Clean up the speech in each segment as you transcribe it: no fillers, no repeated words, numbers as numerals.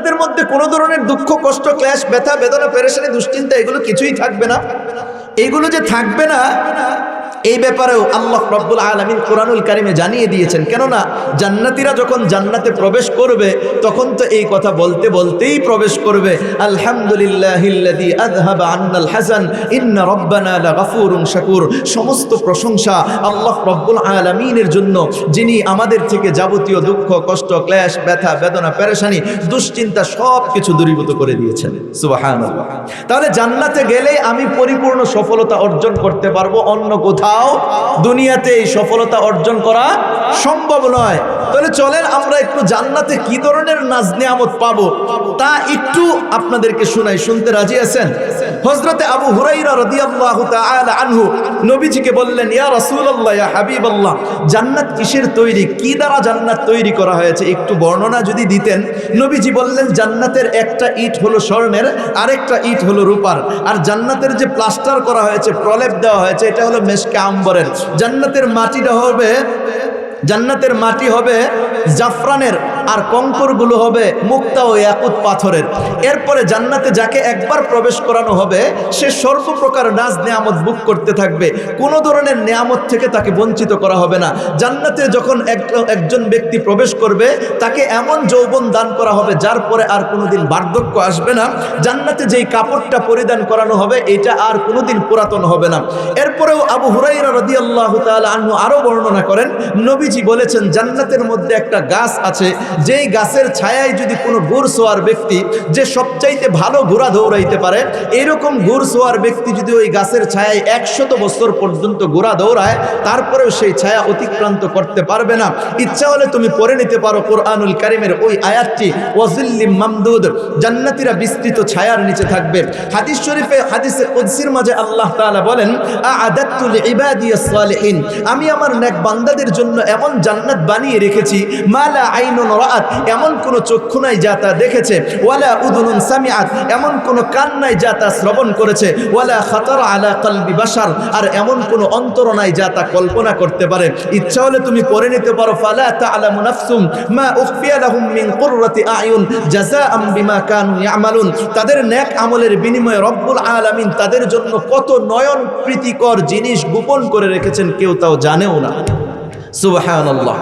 জান্নাতের মধ্যে কোনো ধরনের দুঃখ, কষ্ট, ক্লেশ, ব্যথা, বেদনা, পেরেশানি, দুশ্চিন্তা এগুলো কিছুই থাকবে না। এইগুলো যে থাকবে না এই ব্যাপারেও আল্লাহ রাব্বুল আলামিন কোরআনুল কারিমে জানিয়ে দিয়েছেন। কেননা জান্নাতীরা যখন জান্নাতে প্রবেশ করবে তখন তো এই কথা বলতে বলতেই প্রবেশ করবে, আলহামদুলিল্লাহিল্লাযী আযহাবা আন্নাল হাযান ইন্না রাব্বানা লাগাফুরুন শাকুর। সমস্ত প্রশংসা আল্লাহ রাব্বুল আলামিনের জন্য, যিনি আমাদের থেকে যাবতীয় দুঃখ, কষ্ট, ক্লেশ, ব্যথা, বেদনা, পেরেশানি, দুশ্চিন্তা সব কিছু দূরীভূত করে দিয়েছেন। সুবহানাল্লাহ। তাহলে জান্নাতে গেলে আমি পরিপূর্ণ সফলতা অর্জন করতে পারবো, অন্য কোথাও দুনিয়াতে এই সফলতা অর্জন করা সম্ভব নয়। তাহলে চলেন আমরা একটু জান্নাতে কি ধরনের নাজ নিয়ামত পাবো তা একটু আপনাদেরকে শোনাই। শুনতে রাজি আছেন? হযরতে আবু হুরায়রা রাদিয়াল্লাহু তাআলা আনহু নবীজিকে বললেন, ইয়া রাসূলুল্লাহ, ইয়া হাবিবাল্লাহ, জান্নাত কিসের তৈরি, কি দ্বারা জান্নাত তৈরি করা হয়েছে একটু বর্ণনা যদি দিতেন। নবীজি বললেন, জান্নাতের একটা ইট হলো স্বর্ণের, আরেকটা ইট হলো রূপার। আর জান্নাতের যে প্লাস্টার করা হয়েছে, প্রলেপ দেওয়া হয়েছে, এটা হলো মেশকে আম্বরের। জান্নাতের মাটি হবে জাফরানের, আর কঙ্করগুলো হবে মুক্তা ও ইয়াকুত পাথরের। এরপরে জান্নাতে যাকে একবার প্রবেশ করানো হবে সে সর্বপ্রকার নাজ নিয়ামত ভোগ করতে থাকবে, কোনো ধরনের নিয়ামত থেকে তাকে বঞ্চিত করা হবে না। জান্নাতে যখন একজন ব্যক্তি প্রবেশ করবে তাকে এমন যৌবন দান করা হবে যার পরে আর কোনোদিন বার্ধক্য আসবে না। জান্নাতে যেই কাপড়টা পরিধান করানো হবে এটা আর কোনোদিন পুরাতন হবে না। এরপরেও আবু হুরায়রা রাদিয়াল্লাহু তাআলা আনহু আরো বর্ণনা করেন, নবীজি বলেছেন, জান্নাতের মধ্যে একটা গাছ আছে, যেই গাছের ছায়ায় যদি কোনো ঘোড়সওয়ার ব্যক্তি, যে সবচাইতে ভালো ঘোড়া দৌড়াইতে পারে, এরকম ঘোড়সওয়ার ব্যক্তি যদি ওই গাছের ছায়ায় 100 বছর পর্যন্ত ঘোড়া দৌড়ায় তারপরেও সেই ছায়া অতিক্রান্ত করতে পারবে না। ইচ্ছা হলে তুমি পড়ে নিতে পারো কোরআনুল কারীমের ওই আয়াতটি, ওয়াজিল্লিম মামদুদ, জান্নাতীরা বিস্তৃত ছায়ার নিচে থাকবে। হাদিস শরীফে, হাদিসে কুদসির মাঝে আল্লাহ তাআলা বলেন, আ'আদাতু লিইবাদিয়াস সালিহিন, আমি আমার নেক বান্দাদের জন্য এমন জান্নাত বানিয়ে রেখেছি, মালা আইনুন রাআত, এমন কোন চক্ষু নাই যা তা দেখেছে, ওয়ালা উযুনুন সামিআত, এমন কোন কান নাই যা তা শ্রবণ করেছে, ওয়ালা খাতারা আলা কলবি বাশার, আর এমন কোন অন্তর নাই যা তা কল্পনা করতে পারে। ইচ্ছা হলে তুমি পড়ে নিতে পারো, ফালা তা'লামু নাফসুম মা উখফিয়া লাহুম মিন কুররাতি আ'য়ুন জাযাআম বিমা কানু ইয়ামালুন। তাদের নেক আমলের বিনিময়ে রব্বুল আলামিন তাদের জন্য কত নয়ন প্রীতিকর জিনিস গোপন করে রেখেছেন, কেউ তাও জানেও না। সুবহানাল্লাহ।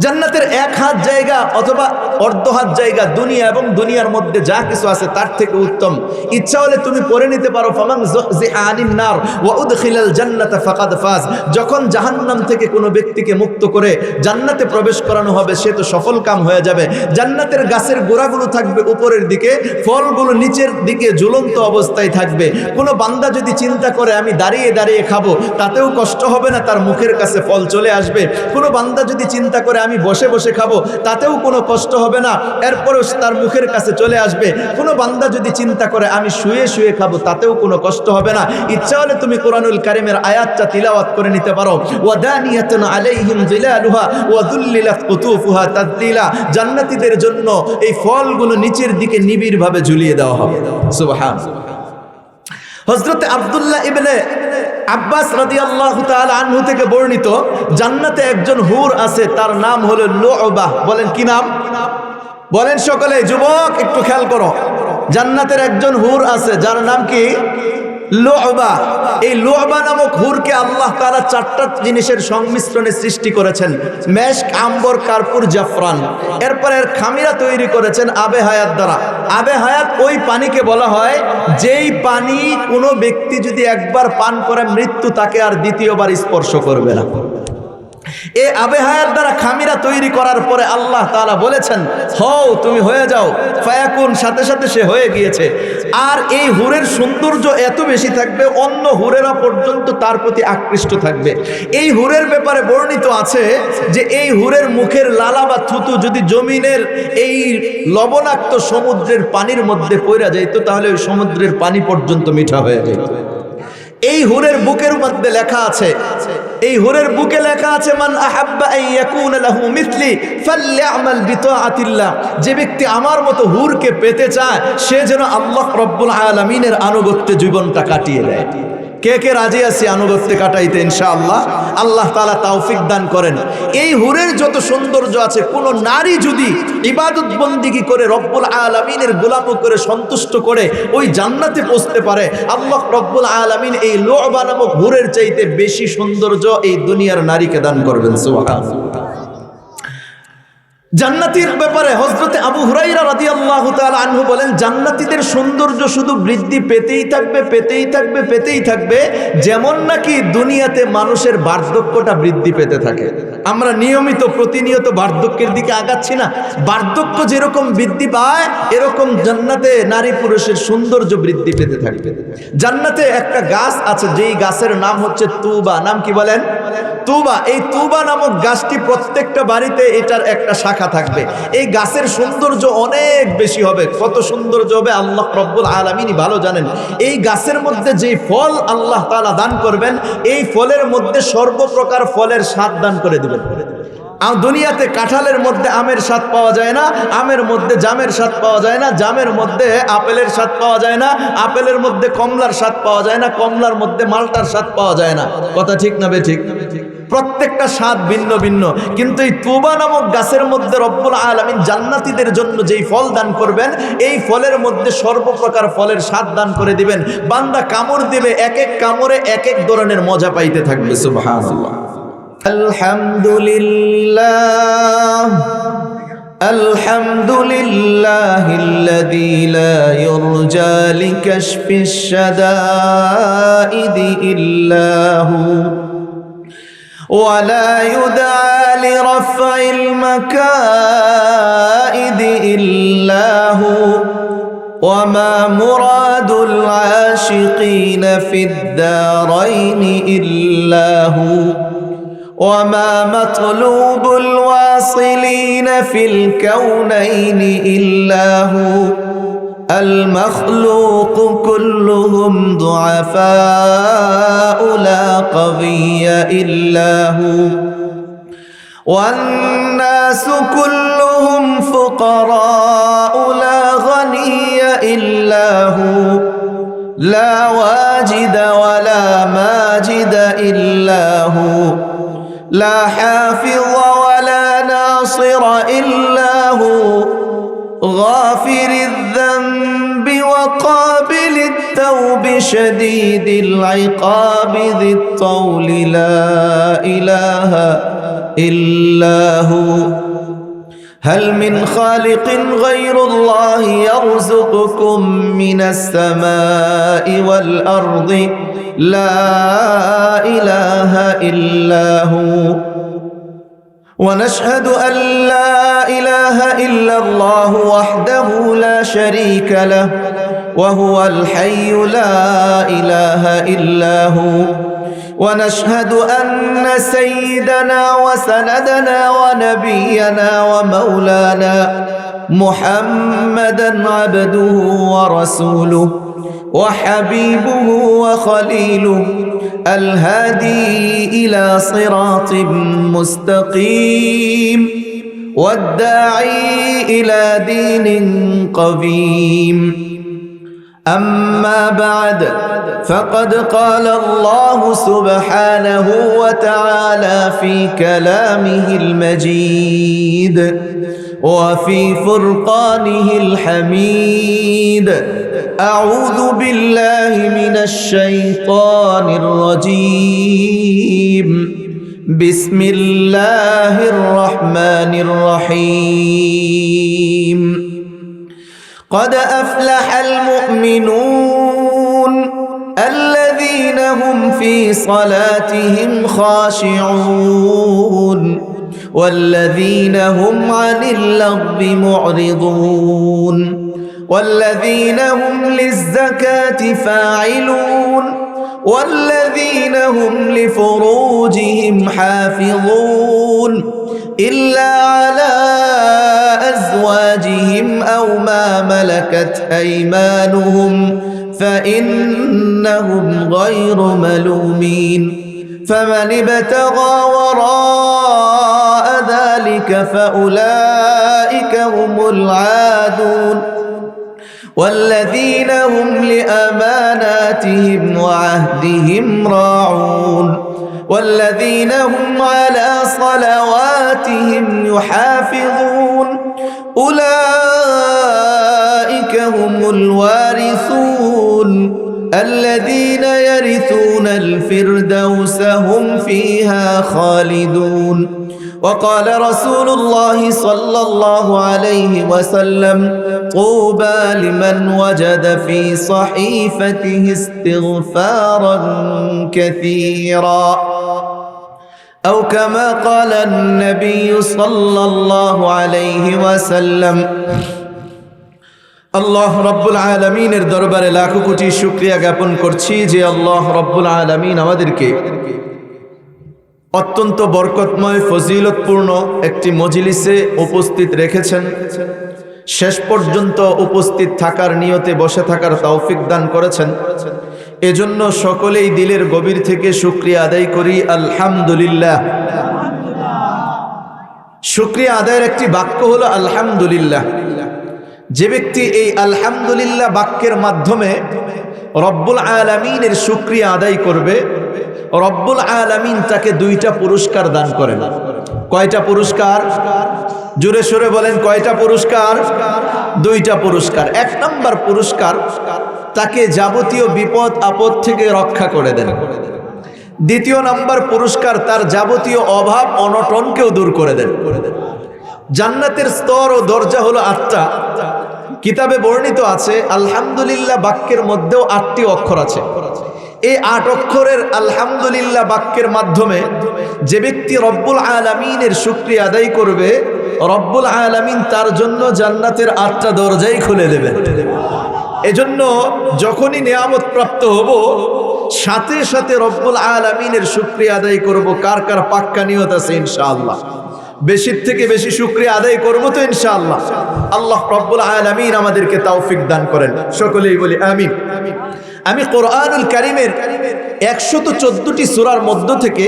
জান্নাতের 1 হাত জায়গা অথবা অর্ধ হাত জায়গা দুনিয়া এবং দুনিয়ার মধ্যে যা কিছু আছে তার থেকে উত্তম। ইচ্ছা হলে তুমি পড়ে নিতে পারো, ফামান যুহজিহা আনিন নার ওয়া উদখিলাল জান্নাতা ফাকাদ ফাজ। যখন জাহান্নাম থেকে কোনো ব্যক্তিকে মুক্ত করে জান্নাতে প্রবেশ করানো হবে সে তো সফল কাম হয়ে যাবে। জান্নাতের গাছের গোড়াগুলো থাকবে উপরের দিকে, ফলগুলো নিচের দিকে ঝুলন্ত অবস্থায় থাকবে। কোনো বান্দা যদি চিন্তা করে আমি দাঁড়িয়ে দাঁড়িয়ে খাবো, তাতেও কষ্ট হবে না, তার মুখের কাছে ফল চলে আসবে। কোনো বান্দা যদি চিন্তা করে আমি বসে বসে খাবো, তাতেও কোনো কষ্ট হবে না, এরপরেও তার মুখের কাছে চলে আসবে। কোনো বান্দা যদি চিন্তা করে আমি শুয়ে শুয়ে খাবো, তাতেও কোনো কষ্ট হবে না। ইচ্ছা হলে তুমি কোরআনুল কারীমের আয়াতটা তিলাওয়াত করে নিতে পারো, ওয়াদানিয়াতুন আলাইহিম যিলালুহা ওয়া যুল্লিলাত কুতুফুহা তাদলিলা। জান্নাতীদের জন্য এই ফলগুলো নিচের দিকে নিবিড়ভাবে ঝুলিয়ে দেওয়া হবে। সুবহানাল্লাহ। হযরত আব্দুল্লাহ ইবনে আব্বাস রাদিয়াল্লাহু তাআলা আনহু থেকে বর্ণিত, জান্নাতে একজন হুর আছে, তার নাম হলো লু'বা। বলেন কি নাম? বলেন সকলে, যুবক একটু খেয়াল করো। জান্নাতের একজন হুর আছে যার নাম কি? লু'বা। এই লু'বা নামক হুরকে আল্লাহ তাআলা 4টা জিনিসের সংমিশ্রণে সৃষ্টি করেছেন, মেশক, আম্বর, কার্পুর, জাফরান। এরপর এর খামিরা তৈরি করেছেন আবে হায়াত দ্বারা। আবে হায়াত ওই পানিকে বলা হয় যেই পানি কোনো ব্যক্তি যদি একবার পান করে মৃত্যু তাকে আর দ্বিতীয়বার স্পর্শ করবে না। এই আবে হায়াত দ্বারা খামিরা তৈরি করার পরে আল্লাহ তাআলা বলেছেন, হও তুমি হয়ে যাও, ফায়াকুন, সাথে সাথে সে হয়ে গিয়েছে। আর এই হুরের সৌন্দর্য এত বেশি থাকবে, অন্য হুরেরা পর্যন্ত তার প্রতি আকৃষ্ট থাকবে। এই হুরের ব্যাপারে বর্ণিত আছে যে এই হুরের মুখের লালা বা থুতু যদি জমিনের এই লবণাক্ত সমুদ্রের পানির মধ্যে পড়ে যাইত, তাহলে ওই সমুদ্রের পানি পর্যন্ত মিঠা হয়ে যেত। এই হুরের বুকের মধ্যে লেখা আছে, এই হুরের বুকে লেখা আছে, মান আহাব্বা আন ইয়াকুনা লাহু মিথলি ফালইআমাল বিতাআতিল্লাহ। যে ব্যক্তি আমার মতো হুরকে পেতে চায় সে যেন আল্লাহ রাব্বুল আলামিনের আনুগত্যে জীবনটা কাটিয়ে দেয়। কে কে রাজি আছি আনুগত্যে কাটাইতে ইনশাআল্লাহ? আল্লাহ তাআলা তৌফিক দান করেন। এই হুরের যত সৌন্দর্য আছে, কোন নারী যদি ইবাদত বন্দিগি করে রব্বুল আলামিনের গোলামি করে সন্তুষ্ট করে ওই জান্নাতে পৌঁছতে পারে, আল্লাহ রব্বুল আলামিন এই লু'বা নামক হুরের চাইতে বেশি সৌন্দর্য এই দুনিয়ার নারীকে দান করবেন। সুবহানাল্লাহ। জান্নাতীর ব্যাপারে হযরতে আবু হুরায়রা রাদিয়াল্লাহু তাআলা আনহু বলেন, জান্নাতীদের সৌন্দর্য শুধু বৃদ্ধি পেতেই থাকবে, পেতেই থাকবে, পেতেই থাকবে, যেমন নাকি দুনিয়াতে মানুষের বার্ধক্যটা বৃদ্ধি পেতে থাকে। আমরা নিয়মিত প্রতিনিয়ত বার্ধক্যের দিকে আগাচ্ছি না? বার্ধক্য যেরকম বৃদ্ধি পায়, এরকম জান্নাতে নারী পুরুষের সৌন্দর্য বৃদ্ধি পেতে থাকবে। জান্নাতে একটা গাছ আছে, যেই গাছের নাম হচ্ছে তুবা। নাম কি বলেন? তুবা। এই তুবা নামক গাছটি প্রত্যেকটা বাড়িতে এটার একটা শাখা থাকবে। এই গাছের সৌন্দর্য অনেক বেশি হবে। কত সৌন্দর্য হবে আল্লাহ রব্বুল আলামিনই ভালো জানেন। এই গাছের মধ্যে যেই ফল আল্লাহ তাআলা দান করবেন, এই ফলের মধ্যে সর্বপ্রকার ফলের স্বাদ দান করে দিবেন। দুনিয়াতে কাঁঠালের মধ্যে আমের স্বাদ পাওয়া যায় না, আমের মধ্যে জামের স্বাদ পাওয়া যায় না, জামের মধ্যে আপেলের স্বাদ পাওয়া যায় না, আপেলের মধ্যে কমলার স্বাদ পাওয়া যায় না, কমলার মধ্যে মালটার স্বাদ পাওয়া যায় না। কথা ঠিক না বেঠিক? প্রত্যেকটা স্বাদ ভিন্ন ভিন্ন। কিন্তু এই তুবা নামক গাছের মধ্যে রব্বুল আলামিন জান্নাতীদের জন্য যেই ফল দান করবেন, এই ফলের মধ্যে সর্বপ্রকার ফলের স্বাদ দান করে দিবেন। বান্দা কামড় দিবে, এক এক কামড়ে এক এক ধরনের মজা পাইতে থাকবে। সুবহানাল্লাহ। আলহামদুলিল্লাহ আলহামদুলিল্লাহিল্লাযী লা ইউরজা লিকাশফিশ শাদাইদি ইল্লাহু ولا يدعى لرفع المكائد إلا هو وما مراد العاشقين في الدارين إلا هو وما مطلوب الواصلين في الكونين إلا هو المخلوق كلهم ضعفاء لا قوي إلا هو والناس كلهم فقراء لا غني إلا هو لا واجد ولا ماجد إلا هو لا حافظ ولا ناصر إلا هو غافر الذنب وقابل التوب شديد العقاب ذي الطول لا إله إلا هو هل من خالق غير الله يرزقكم من السماء والأرض لا إله إلا هو ونشهد أن لا إله إلا الله وحده لا شريك له وهو الحي لا إله إلا هو ونشهد أن سيدنا وسندنا ونبينا ومولانا محمدا عبده ورسوله وحبيبه وخليله الهادي إلى صراط مستقيم والداعي إلى دين قويم أما بعد فقد قال الله سبحانه وتعالى في كلامه المجيد وفي فرقانه الحميد أعوذ بالله من الشيطان الرجيم بسم الله الرحمن الرحيم قد أفلح المؤمنون الذين هم في صلاتهم خاشعون والذين هم عن اللغو معرضون والذين هم للزكاة فاعلون والذين هم لفروجهم حافظون إلا على أزواجهم أو ما ملكت أيمانهم فإنهم غير ملومين فمن ابتغى وراء ذلك فأولئك هم العادون والذين هم لأماناتهم وعهدهم راعون والذين هم على صلواتهم يحافظون أولئك هم الوارثون الذين يرثون الفردوس هم فيها خالدون وقال رسول الله صلى الله عليه وسلم طوبى لمن وجد في صحيفته استغفارا كثيرا أو كما قال النبي صلى الله عليه وسلم আল্লাহ রব্বুল আলামিনের দরবারে লাখো কোটি শুকরিয়া জ্ঞাপন করছি যে আল্লাহ রব্বুল আলামিন আমাদেরকে অত্যন্ত বরকতময় ফজিলতপূর্ণ একটি মজলিসে উপস্থিত রেখেছেন। শেষ পর্যন্ত উপস্থিত থাকার নিয়তে বসে থাকার তৌফিক দান করেছেন। এজন্য সকলেই দিলের গভীর থেকে শুকরিয়া আদায় করি আলহামদুলিল্লাহ। শুকরিয়া আদায়ের একটি বাক্য হলো আলহামদুলিল্লাহ। যে ব্যক্তি এই আলহামদুলিল্লাহ বাক্যের মাধ্যমে রব্বুল আলামিনের শুকরিয়া আদায় করবে, রব্বুল আলামিন তাকে দুইটা পুরস্কার দান করেন। কয়টা পুরস্কার? জোরে সোরে বলেন, কয়টা পুরস্কার? দুইটা পুরস্কার। এক নম্বর পুরস্কার, তাকে যাবতীয় বিপদ আপদ থেকে রক্ষা করে দেন। দ্বিতীয় নম্বর পুরস্কার, তার যাবতীয় অভাব অনটনকেও দূর করে দেন। জান্নাতের স্তর ও দরজা হলো 8টা। কিতাবে বর্ণিত আছে আলহামদুলিল্লাহ বাক্যের মধ্যেও 8টি অক্ষর আছে। এই 8 অক্ষরের আলহামদুলিল্লাহ বাক্যের মাধ্যমে যে ব্যক্তি রব্বুল আলামিনের শুকরিয়া আদায় করবে, রব্বুল আলামিন তার জন্য জান্নাতের 8টা দরজাই খুলে দেবেন। এজন্য যখনই নিয়ামত প্রাপ্ত হব, সাথে সাথে রব্বুল আলামিনের শুকরিয়া আদায় করব। কার কার পাক্কা নিয়ত আছে ইনশাআল্লাহ? বেশির থেকে বেশি শুকরিয়া আদায় করবো তো ইনশাআল্লাহ। আল্লাহ রব্বুল আলামিন আমাদেরকে তৌফিক দান করেন, সকলেই বলি আমিন। আমি কোরআনুল কারীমের 114টি সূরার মধ্য থেকে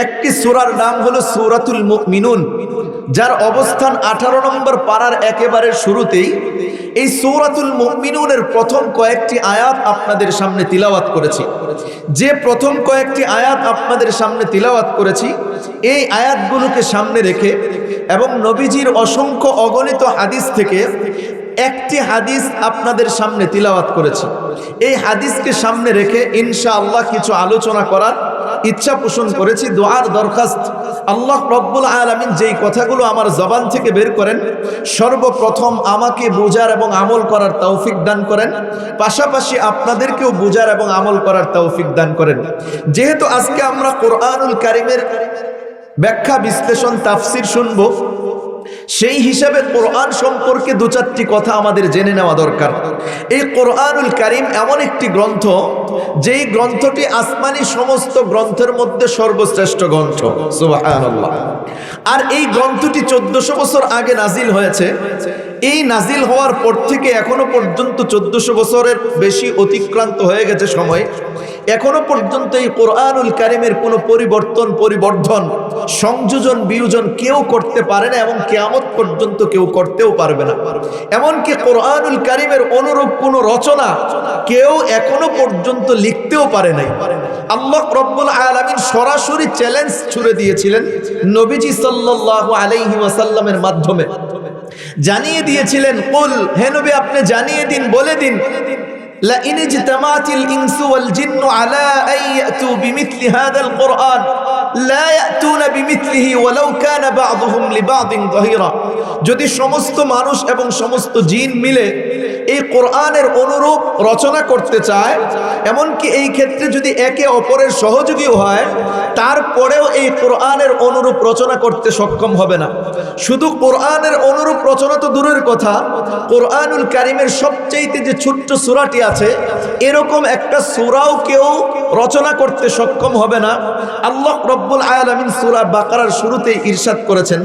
একটি সূরার নাম হলো সূরাতুল মুমিনুন, যার অবস্থান 18 নম্বর পারার একেবারে শুরুতেই। এই সূরাতুল মুমিনুনের প্রথম কয়েকটি আয়াত আপনাদের সামনে তিলাওয়াত করেছি। যে প্রথম কয়েকটি আয়াত আপনাদের সামনে তিলাওয়াত করেছি, এই আয়াতগুলোকে সামনে রেখে এবং নবীজির অসংখ্য অগণিত হাদিস থেকে একটি হাদিস আপনাদের সামনে তিলাওয়াত করেছি। এই হাদিসকে সামনে রেখে ইনশাআল্লাহ কিছু আলোচনা করার ইচ্ছা পোষণ করেছি। দোয়ার দরখাস্ত, আল্লাহ রব্বুল আলামিন যেই কথাগুলো আমার জবান থেকে বের করেন, সর্বপ্রথম আমাকে বোঝার এবং আমল করার তৌফিক দান করেন, পাশাপাশি আপনাদেরকেও বোঝার এবং আমল করার তৌফিক দান করেন। যেহেতু আজকে আমরা কোরআনুল কারীমের ব্যাখ্যা, বিশ্লেষণ, তাফসির শুনবো, সেই হিসাবে কোরআন সম্পর্কে 2-4টি কথা আমাদের জেনে নেওয়া দরকার। এই কোরআনুল কারীম এমন একটি গ্রন্থ, যেই গ্রন্থটি আসমানি সমস্ত গ্রন্থের মধ্যে সর্বশ্রেষ্ঠ গ্রন্থ, সুবহানাল্লাহ। আর এই গ্রন্থটি 1400 বছর আগে নাজিল হয়েছে। এই নাজিল হওয়ার পর থেকে এখনো পর্যন্ত 1400 বছরের বেশি অতিক্রান্ত হয়ে গেছে সময়। এখনো পর্যন্ত এই কোরআনুল কারীমের কোনো পরিবর্ধন, সংযোজন, বিয়োজন কেউ করতে পারে না এবং কিয়ামত পর্যন্ত কেউ করতেও পারবে না। এমনকি কোরআনুল কারীমের অনুরূপ কোনো রচনা কেউ এখনো পর্যন্ত লিখতেও পারে নাই। আল্লাহ রব্বুল আলামিন সরাসরি চ্যালেঞ্জ ছুড়ে দিয়েছিলেন নবীজি সাল্লাল্লাহু আলাইহি ওয়াসাল্লামের মাধ্যমে। জানিয়ে দিয়েছিলেন, কুল, হে নবী আপনি জানিয়ে দিন, বলে দিন, লা ইন ইজতামাতিল ইনসু ওয়াল জিন্নু আলা আন ইয়াতু বিমিথলি হাদাল কুরআন লা ইয়াতুনা বিমিথলিহি ওয়ালাউ কানা বা'দুহুম লিবা'দিন যাহিরা। যদি সমস্ত মানুষ এবং সমস্ত জিন মিলে এই কোরআনের অনুরূপ রচনা করতে চায়, এমনকি এই ক্ষেত্রে যদি একে অপরের সহযোগীও হয়, তারপরেও এই কোরআনের অনুরূপ রচনা করতে সক্ষম হবে না। শুধু কোরআনের অনুরূপ রচনা তো দূরের কথা, কোরআনুল কারীমের সবচেয়ে যে ছোট্ট সূরাটি আছে, এরকম একটা সূরাও কেউ রচনা করতে সক্ষম হবে না। আল্লাহ রব্বুল আলামিন সূরা বাকারার শুরুতেই ইরশাদ করেছেন,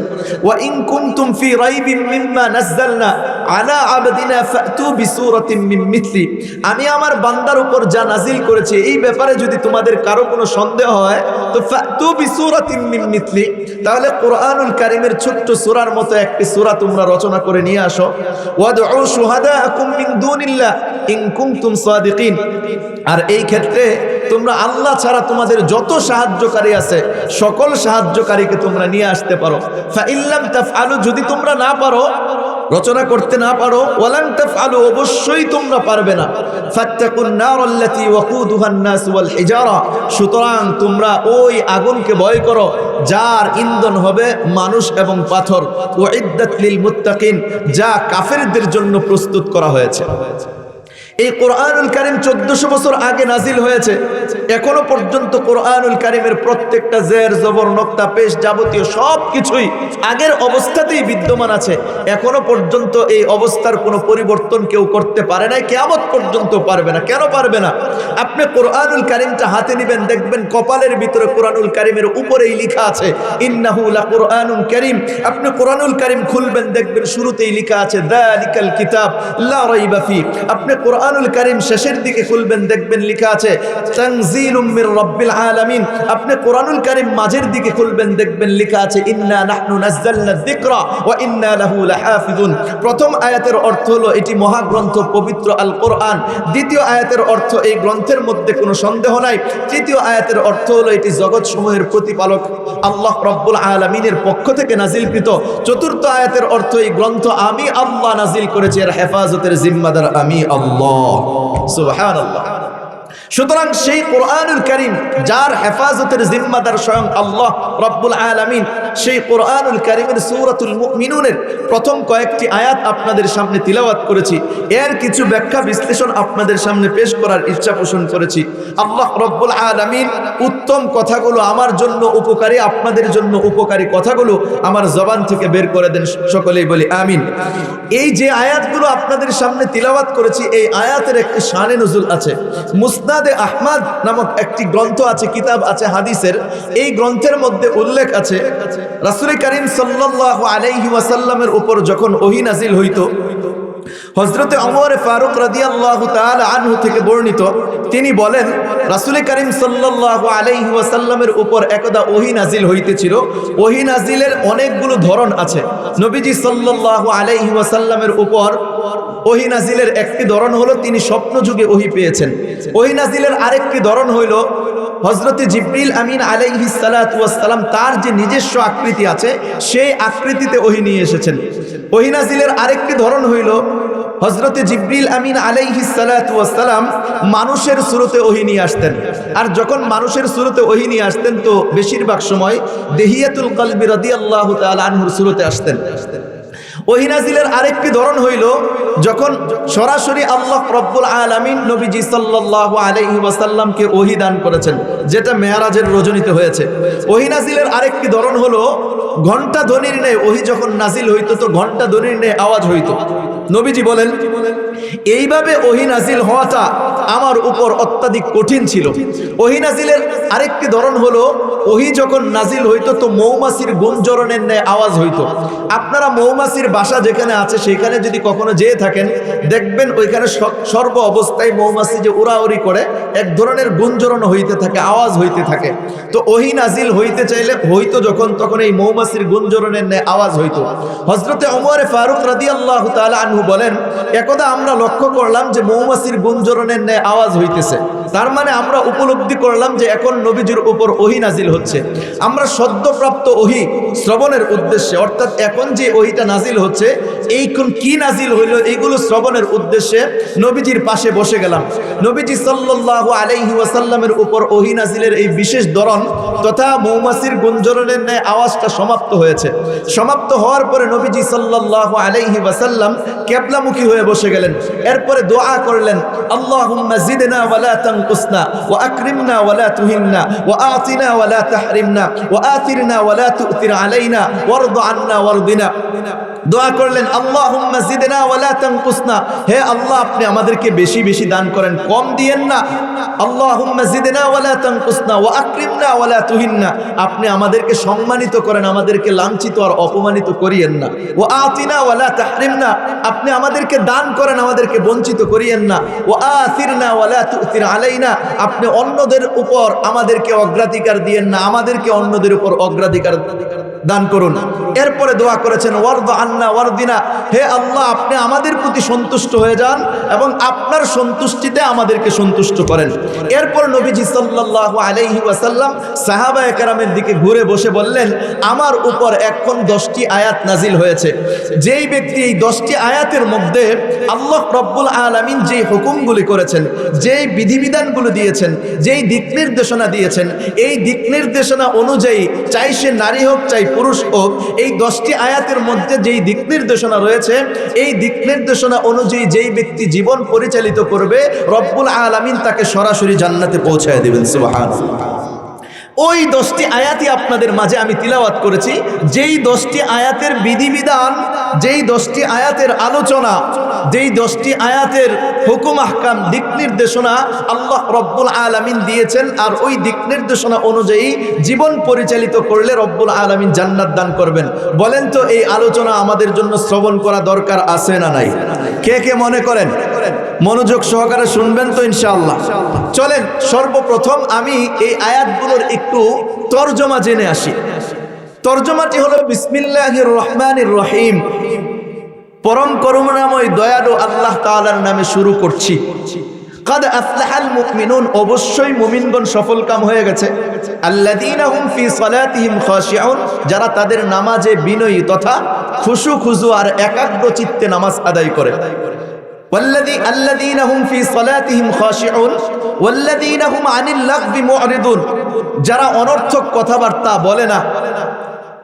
ওয়া ইন কুনতুম ফি রাইবিন মিম্মা নাযালনা আলা আবদিনা ফাতু বিসূরাতিন মিন মিথলি। আমি আমার বান্দার উপর যা নাজিল করেছি এই ব্যাপারে যদি তোমাদের কারো কোনো সন্দেহ হয় তো ফাতু বিসূরাতিন মিন মিথলি, তাহলে কোরআনুল কারীমের ছোট্ট সূরার মতো একটি সূরা তোমরা রচনা করে নিয়ে আসো। ওয়াদউ শুহাদাআকুম মিন দুনিল্লাহ ইন কুনতুম সাদিকিন। আর এই ক্ষেত্রে তোমরা আল্লাহ ছাড়া তোমাদের যত সাহায্যকারী আছে সকল সাহায্যকারীকে তোমরা নিয়ে আসতে পারো। ফাইল্লাম তাফআলু, যদি তোমরা না পারো, রচনা করতে না পারো, ওয়ালান তাফআলু, অবশ্যই তোমরা পারবে না, ফাত্তাকুন নারাল্লাতী ওয়াকুদুহান নাস ওয়াল হিজারা, সুতরাং তোমরা ওই আগুনকে ভয় করো যার ইন্ধন হবে মানুষ এবং পাথর। উইদ্দাত লিল মুত্তাকিন, যা কাফেরদের জন্য প্রস্তুত করা হয়েছে। এই কোরআনুল কারীম 1400 বছর আগে নাজিল হয়েছে। এখনো পর্যন্ত কোরআনুল কারীমের প্রত্যেকটা জের জবর নক্তা পেশ যাবতীয় সব কিছুই আগের অবস্থাতেই বিদ্যমান আছে। এখনো পর্যন্ত এই অবস্থার কোনো পরিবর্তন কেউ করতে পারে নাই, কিয়ামত পর্যন্ত পারবে না। কেন পারবে না? আপনি কোরআনুল কারীমটা হাতে নেবেন, দেখবেন কপালের ভিতরে কোরআনুল কারীমের উপরেই লেখা আছে ইন্নাহু লাকুরআনুন কারীম। আপনি কোরআনুল কারীম খুলবেন, দেখবেন শুরুতেই লেখা আছে যালিকাল কিতাব লা রাইবা ফি। আপনি কোরআনুল কারীম শেষের দিকে খুলবেন, দেখবেন লেখা আছে তানজিলুম মির রাব্বিল আলামিন। আপনি কোরআনুল কারীম মাঝের দিকে খুলবেন, দেখবেন লেখা আছে ইন্না নাহনু নাযালনা যিকরা ওয়া ইন্না লাহু লাহাফিজুন। প্রথম আয়াতের অর্থ হলো এটি মহাগ্রন্থ পবিত্র আল কোরআন। দ্বিতীয় আয়াতের অর্থ এই গ্রন্থের মধ্যে কোনো সন্দেহ নাই। তৃতীয় আয়াতের অর্থ হলো এটি জগৎসমূহের প্রতিপালক আল্লাহ রাব্বুল আলামিনের পক্ষ থেকে নাজিলকৃত। চতুর্থ আয়াতের অর্থ এই গ্রন্থ আমি আল্লাহ নাজিল করেছি, এর হেফাজতের জিম্মাদার আমি আল্লাহ। সুবহানাল্লাহ। সুতরাং সেই কোরআনুল কারীম যার হেফাজতের জিম্মাদার স্বয়ং আল্লাহ রাব্বুল আলামিন, সেই কোরআনুল কারীমের সূরাতুল মুমিনুনের প্রথম কয়েকটি আয়াত আপনাদের সামনে তিলাওয়াত করেছি। এর কিছু ব্যাখ্যা বিশ্লেষণ আপনাদের সামনে পেশ করার ইচ্ছা পোষণ করেছি। আল্লাহ রাব্বুল আলামিন উত্তম কথাগুলো আমার জন্য উপকারী, আপনাদের জন্য উপকারী কথাগুলো আমার জবান থেকে বের করে দেন। সকলেই বলি আমিন। এই যে আয়াতগুলো আপনাদের সামনে তিলাওয়াত করেছি, এই আয়াতের একটি শানে নুজুল আছে। মুসনাদে আহমদ নামক একটি গ্রন্থ আছে, কিতাব আছে হাদিসের। এই গ্রন্থের মধ্যে উল্লেখ আছে রাসূল কারীম সাল্লাল্লাহু আলাইহি ওয়াসাল্লামের উপর যখন ওহী নাজিল হইতো, হযরতে ওমর ফারুক রাদিয়াল্লাহু তাআলা আনহু থেকে বর্ণিত, তিনি বলেন রাসূল কারীম সাল্লাল্লাহু আলাইহি ওয়াসাল্লামের উপর একদা ওহী নাজিল হইতেছিল। ওহী নাজিলের অনেকগুলো ধরন আছে। নবীজি সাল্লাল্লাহু আলাইহি ওয়াসাল্লামের উপর ওহী নাজিলের একটি ধরন হলো তিনি স্বপ্ন যুগে ওহী পেয়েছেন। ওহী নাজিলের আরেকটি ধরন হইল হযরতে জিবরিল আমিন আলাইহিস সালাতু ওয়াস সালাম তার যে নিজস্ব আকৃতি আছে সেই আকৃতিতে ওহী নিয়ে এসেছেন। ওহী নাজিলের আরেকটি ধরন হইল হযরতে জিবরিল আমিন আলাইহিস সালাতু ওয়াস সালাম মানুষের সুরতে ওহী নিয়ে আসতেন। আর যখন মানুষের সুরতে ওহী নিয়ে আসতেন তো বেশিরভাগ সময় দেহিয়াতুল কলবি রাদিয়াল্লাহু তাআলা আনহুর সুরতে আসতেন। ওহী নাজিলের আরেকটি ধরন হইল যখন সরাসরি আল্লাহ রাব্বুল আলামিন নবীজি সাল্লাল্লাহু আলাইহি ওয়াসাল্লামকে ওহী দান করেছেন, যেটা মেরাজের রজনীতে হয়েছে। ওহী নাজিলের আরেকটি ধরন হলো ঘণ্টা ধ্বনির ন্যায় ওহী যখন নাজিল হইতো তো ঘণ্টা ধ্বনির ন্যায় আওয়াজ হইতো। নবীজি বলেন এইভাবে ওহী নাজিল হওয়াটা আমার উপর অত্যাধিক কঠিন ছিল। ওহী নাজিলের আরেকটি ধরন হলো ওহী যখন নাজিল হইতো তো মৌমাছির গুঞ্জরণের ন্যায় আওয়াজ হইতো। আপনারা মৌমাছির বাসা যেখানে আছে সেখানে যদি কখনো যেয়ে থাকেন দেখবেন ওইখানে সর্ব অবস্থায় মৌমাছি যে উড়াউড়ি করে এক ধরনের গুঞ্জরণ হইতে থাকে, আওয়াজ হইতে থাকে। তো ওহী নাজিল হইতে চাইলে হইতো যখন তখন এই মৌমাছির গুঞ্জরণের ন্যায় আওয়াজ হইতো। হযরতে ওমর ফারুক রাদিয়াল্লাহু তাআলা আনহু বলেন একদা আমরা লক্ষ্য করলাম যে মৌমাছির গুঞ্জরণের ন্যায় আওয়াজ হইতেছে। তার মানে আমরা উপলব্ধি করলাম যে এখন নবীজির উপর ওহী নাজিল হচ্ছে। আমরা সদ্যপ্রাপ্ত ওহী শ্রবণের উদ্দেশ্যে, অর্থাৎ এখন যে ওহীটা নাজিল হচ্ছে এইখন কি নাজিল হইল এইগুলো শ্রবণের উদ্দেশ্যে নবীজির পাশে বসে গেলাম। নবীজি সাল্লাল্লাহু আলাইহি ওয়াসাল্লামের উপর ওহী নাজিলের এই বিশেষ ধরন তথা মৌমাছির গুঞ্জরণের ন্যায় আওয়াজটা সমাপ্ত হয়েছে। সমাপ্ত হওয়ার পরে নবীজি সাল্লাল্লাহু আলাইহি ওয়াসাল্লাম কিবলামুখী হয়ে বসে গেলেন। এরপরে দোয়া করলেন আল্লাহুম্মা জিদনা ওয়া লা তানকুসনা ওয়া আকরিমনা ওয়া লা তুহিননা ওয়া আতিনা ওয়া লা তাহরিমনা ওয়া আতিরনা ওয়া লা তু'তির আলাইনা ওয়ারদ আন্না ওয়ারদিনা। দোয়া করলেন আল্লাহুম্মা জিদনা ওয়া লা তানকুসনা, হে আল্লাহ আপনি আমাদেরকে বেশি বেশি দান করেন, কম দিয়েন না। আল্লাহুম্মা জিদনা ওয়া লা তানকুসনা ওয়া আকরিমনা ওয়া লা তুহিন্না, আপনি আমাদেরকে সম্মানিত করেন, আমাদেরকে লাঞ্ছিত আর অপমানিত করিয়েন না। ওয়া আতিনা ওয়া লা তাহরিমনা, আপনি আমাদেরকে দান করেন, আমাদেরকে বঞ্চিত করিয়েন না। ওয়া আথিরনা ওয়া লা তু'থির আলাইনা, আপনি অন্যদের উপর আমাদেরকে অগ্রাধিকার দিয়েন না, আমাদেরকে অন্যদের উপর অগ্রাধিকার দান করুন। এরপরে দোয়া করেছেন ওয়ারদা আন্না ওয়ারদিনা, হে আল্লাহ আপনি আমাদের প্রতি সন্তুষ্ট হয়ে যান এবং আপনার সন্তুষ্টিতে আমাদেরকে সন্তুষ্ট করেন। এরপর নবীজি সাল্লাল্লাহু আলাইহি ওয়াসাল্লাম সাহাবায়ে কেরামের দিকে ঘুরে বসে বললেন, আমার উপর এখন 10টি আয়াত নাজিল হয়েছে। যেই ব্যক্তি এই 10টি আয়াতের মধ্যে আল্লাহ রব্বুল আলামিন যেই হুকুমগুলি করেছেন, যেই বিধিবিধানগুলো দিয়েছেন, যেই দিক নির্দেশনা দিয়েছেন, এই দিক নির্দেশনা অনুযায়ী চাই সে নারী হোক চাই পুরুষ হোক, এই 10টি আয়াতের মধ্যে যেই দিক নির্দেশনা রয়েছে, এই দিক নির্দেশনা অনুযায়ী যেই ব্যক্তি জীবন পরিচালিত করবে, রব্বুল আলামিন তাকে সরাসরি জান্নাতে পৌঁছায় দিবেন। সুবহানাল্লাহ। ওই 10টি আয়াতই আপনাদের মাঝে আমি তিলাওয়াত করেছি। যেই 10টি আয়াতের বিধিবিধান, যেই 10টি আয়াতের আলোচনা, যেই 10টি আয়াতের হুকুম আহকাম দিক নির্দেশনা আল্লাহ রব্বুল আলামিন দিয়েছেন, আর ওই দিক নির্দেশনা অনুযায়ী জীবন পরিচালিত করলে রব্বুল আলামিন জান্নাত দান করবেন। বলেন তো এই আলোচনা আমাদের জন্য শ্রবণ করা দরকার আছে না নাই? কে কে মনে করেন? মনোযোগ সহকারে শুনবেন তো ইনশাআল্লাহ। চলেন সর্বপ্রথম আমি এই আয়াতগুলোর একটু তরজমা জেনে আসি। তরজমাটি হলো বিসমিল্লাহির রহমানির রহিম, পরম করুণাময় দয়ালু আল্লাহ তাআলার নামে শুরু করছি। কাদ আফলাহাল মুমিনুন, অবশ্যই মুমিনগণ সফলকাম হয়ে গেছে। আল্লাযীনা হুম ফি সালাতিহিম খাশিউন, যারা তাদের নামাজে বিনয়ী তথা খুশু খুজু আর একাগ্র চিত্তে নামাজ আদায় করে। الذين هم في صلاتهم خاشعون والذين هم عن اللغو معرضون, যারা অনর্থক কথাবার্তা বলে না।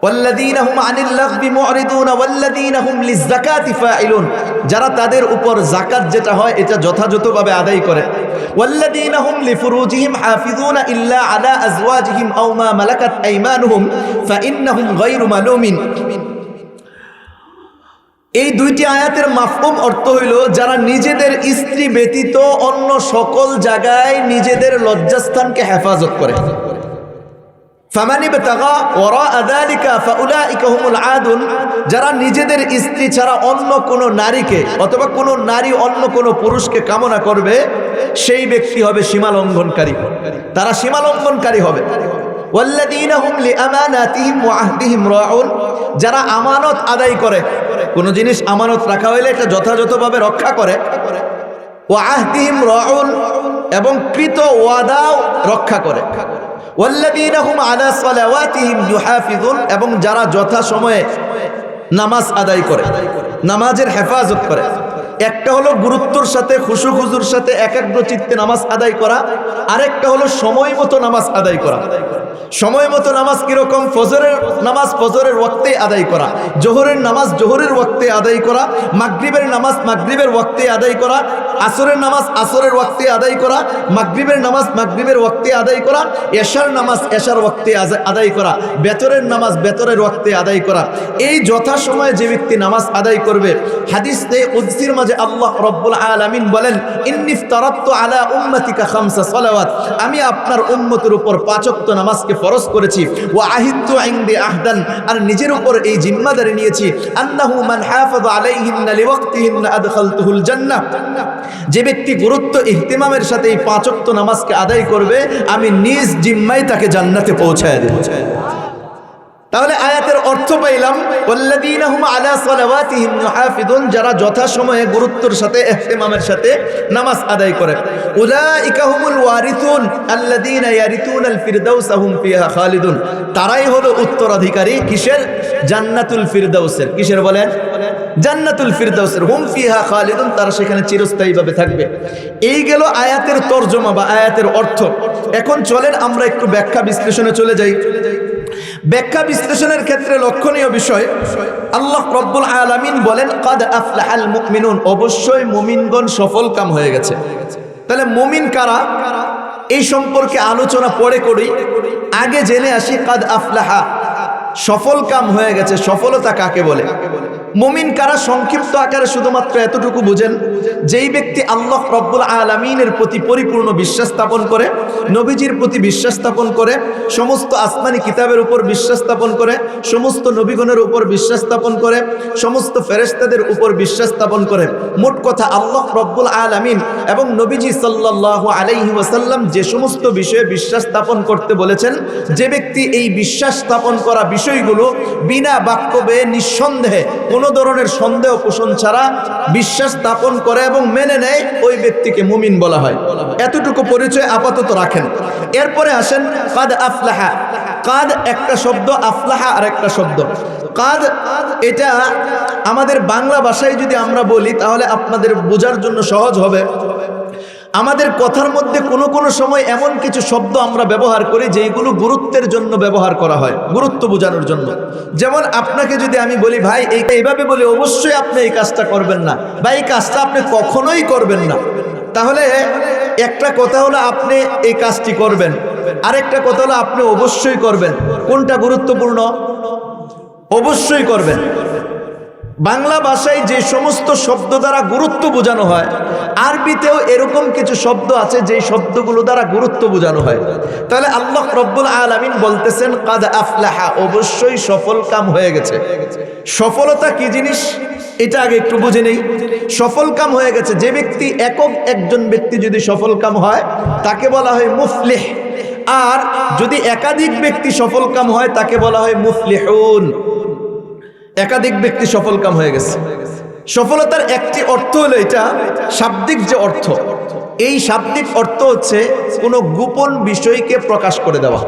والذين هم عن اللغو معرضون والذين هم للزكاة فاعلون, যারা তাদের উপর যাকাত যেটা হয় এটা যথাযথভাবে আদায় করে। والذين هم لفروجهم حافظون إلا على أزواجهم أو ما ملكت أيمانهم فإنهم غير ملومين। এই দুইটি আয়াতের মাফহুম অর্থ হইল, যারা নিজেদের স্ত্রী ব্যতীত অন্য সকল জায়গায় নিজেদের লজ্জাস্থানকে হেফাজত করে। ফামান ইবতাগা ওয়ারাআ যালিকা ফাউলাইকা হুমুল আদুন, যারা নিজেদের স্ত্রী ছাড়া অন্য কোনো নারীকে অথবা কোনো নারী অন্য কোনো পুরুষকে কামনা করবে, সেই ব্যক্তি হবে সীমালঙ্ঘনকারী, তারা সীমালঙ্ঘনকারী হবে। ওয়াল্লাযীনা হুম লিআমানাতিহিম ওয়া আহদিহিম রাউন, যারা আমানত আদায় করে, কোন জিনিস আমানত রাখা হইলে এটা যথাযথভাবে রক্ষা করে। ওয়া আহদিহিম রাউন, এবং কৃত ওয়াদাও রক্ষা করে। ওয়াল্লাযীনা হুম আলা সালাওয়াতিহিম ইউহাফিজুন, এবং যারা যথাসময়ে নামাজ আদায় করে, নামাজের হেফাজত করে। একটা হলো গুরুত্বর সাথে খুশু খুজুর সাথে একাগ্র চিত্তে নামাজ আদায় করা, আরেকটা হলো সময় মতো নামাজ আদায় করা। সময় মতো নামাজ কিরকম? ফজরের নামাজ ফজরের ওয়াক্তে আদায় করা, জোহরের নামাজ জোহরের ওয়াক্তে আদায় করা, মাগরিবের নামাজ মাগরিবের ওয়াক্তে আদায় করা, আসরের নামাজ আসরের ওয়াক্তে আদায় করা, মাগরিবের নামাজ মাগরিবের ওয়াক্তে আদায় করা, এশার নামাজ এশার ওয়াক্তে আদায় করা, বেতরের নামাজ বেতরের ওয়াক্তে আদায় করা। এই যথাসময়ে যে ব্যক্তি নামাজ আদায় করবে, হাদিসে কুদসির মাঝে আল্লাহ রব্বুল আলামিন বলেন, ইন্নী ইফতারাতু আলা উম্মতিকা খামসা সালাওয়াত, আমি আপনার উম্মতের উপর 5 ওয়াক্ত নামাজকে ফরজ করেছি। ওয়া আহিদতু ইনদি আহদান, আর নিজের উপর এই জিম্মাদারি নিয়েছি, আন্নাহু মান হাফাযা আলাইহিন্না লিওয়াক্তিহিন্না আদখালতুহুল জান্নাহ, যে ব্যক্তি গুরুত্ব ইহতিমামের সাথে এই 5 ওয়াক্ত নামাজকে আদায় করবে, আমি নিজ জিম্মায় তাকে জান্নাতে পৌঁছায় দেব। তাহলে আয়াতের অর্থ পাইলাম, ওয়াল্লাযীনা হুম আলা সালাওয়াতিহিম ইউহাফিজুন, যারা যথাসময়ে গুরুত্বের সাথে ইহতিমামের সাথে নামাজ আদায় করে। উলাইকা হুমুল ওয়ারিসুন আল্লাযীনা ইয়ারিসুনাল ফিরদাউসা হুম ফিহা খালিদুন, তারাই হলো উত্তরাধিকারী কিসের? জান্নাতুল ফিরদাউসের। কিসের বলেন? জান্নাতুল ফিরদাউসের। হুম ফিহা খালিদুন, তারা সেখানে চিরস্থায়ীভাবে থাকবে। এই গেল আয়াতের তরজমা বা আয়াতের অর্থ। এখন চলেন আমরা একটু ব্যাখ্যা বিশ্লেষণে চলে যাই। ব্যাখ্যা বিশ্লেষণের ক্ষেত্রে লক্ষণীয় বিষয়, আল্লাহ রব্বুল আলামিন বলেন, কাদ আফলাহাল মুমিনুন, অবশ্যই মুমিনগণ সফলকাম হয়ে গেছে। তাহলে মুমিন কারা এই সম্পর্কে আলোচনা পরে করি, আগে জেনে আসি কাদ আফলাহা, সফলকাম হয়ে গেছে, সফলতা কাকে বলে? মুমিন কারা সংক্ষিপ্ত আকারে শুধুমাত্র এতটুকু বুঝেন, যেই ব্যক্তি আল্লাহ রব্বুল আলামিনের প্রতি পরিপূর্ণ বিশ্বাস স্থাপন করে, নবীজির প্রতি বিশ্বাস স্থাপন করে, সমস্ত আসমানি কিতাবের উপর বিশ্বাস স্থাপন করে, সমস্ত নবীগণের উপর বিশ্বাস স্থাপন করে, সমস্ত ফেরেশতাদের উপর বিশ্বাস স্থাপন করে। মোট কথা আল্লাহ রব্বুল আলামিন এবং নবীজি সাল্লাল্লাহু আলাইহি ওয়াসাল্লাম যে সমস্ত বিষয়ে বিশ্বাস স্থাপন করতে বলেছেন, যে ব্যক্তি এই বিশ্বাস স্থাপন করা বিষয়গুলো বিনা বাক্য ব্যয়ে নিঃসন্দেহে কোনো ধরনের সন্দেহ পোষণ ছাড়া বিশ্বাস স্থাপন করে এবং মেনে নেয়, ওই ব্যক্তিকে মুমিন বলা হয়। এতটুকু পরিচয় আপাতত রাখেন। এরপরে আসেন কাদ আফলাহা। কাদ একটা শব্দ, আফলাহা আর একটা শব্দ। কাদ এটা আমাদের বাংলা ভাষায় যদি আমরা বলি তাহলে আপনাদের বোঝার জন্য সহজ হবে। আমাদের কথার মধ্যে কোনো কোনো সময় এমন কিছু শব্দ আমরা ব্যবহার করি যেগুলো গুরুত্বের জন্য ব্যবহার করা হয়, গুরুত্ব বোঝানোর জন্য। যেমন আপনাকে যদি আমি বলি ভাই এইভাবে বলি অবশ্যই আপনি এই কাজটা করবেন না, বা এই কাজটা আপনি কখনোই করবেন না, তাহলে একটা কথা হলো আপনি এই কাজটি করবেন, আরেকটা কথা হলো আপনি অবশ্যই করবেন। কোনটা গুরুত্বপূর্ণ? অবশ্যই করবেন। বাংলা ভাষায় যে সমস্ত শব্দ দ্বারা গুরুত্ব বোঝানো হয়, আরবিতেও এরকম কিছু শব্দ আছে যে শব্দগুলো দ্বারা গুরুত্ব বোঝানো হয়। তাহলে আল্লাহ রব্বুল আলামিন বলতেছেন কাদ আফলাহা, অবশ্যই সফল কাম হয়ে গেছে। সফলতা কি জিনিস এটা আগে একটু বুঝে নেই। সফল কাম হয়ে গেছে, যে ব্যক্তি একজন ব্যক্তি যদি সফল কাম হয় তাকে বলা হয় মুফলিহ, আর যদি একাধিক ব্যক্তি সফল কাম হয় তাকে বলা হয় মুফলিহুন। একাধিক ব্যক্তি সফল কাম হয়ে গেছে। সফলতার একটি অর্থ হলো এটা শাব্দিক যে অর্থ, এই শাব্দিক অর্থ হচ্ছে কোনো গোপন বিষয়কে প্রকাশ করে দেওয়া।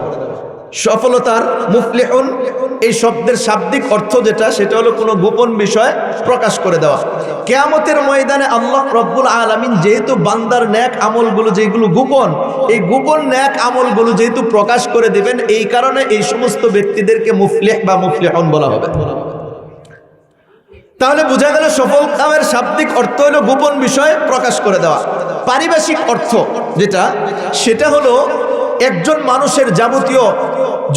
সফলতার মুফলিহুন এই শব্দের শাব্দিক অর্থ যেটা, সেটা হলো কোনো গোপন বিষয় প্রকাশ করে দেওয়া। কিয়ামতের ময়দানে আল্লাহ রব্বুল আলামিন যেহেতু বান্দার নেক আমলগুলো যেগুলো গোপন, এই গোপন নেক আমলগুলো যেহেতু প্রকাশ করে দিবেন, এই কারণে এই সমস্ত ব্যক্তিদেরকে মুফলিহ বা মুফলিহুন বলা হবে। তাহলে বোঝা গেল সফল কামের শাব্দিক অর্থ হলো গোপন বিষয় প্রকাশ করে দেওয়া। পারিভাষিক অর্থ যেটা, সেটা হলো একজন মানুষের যাবতীয়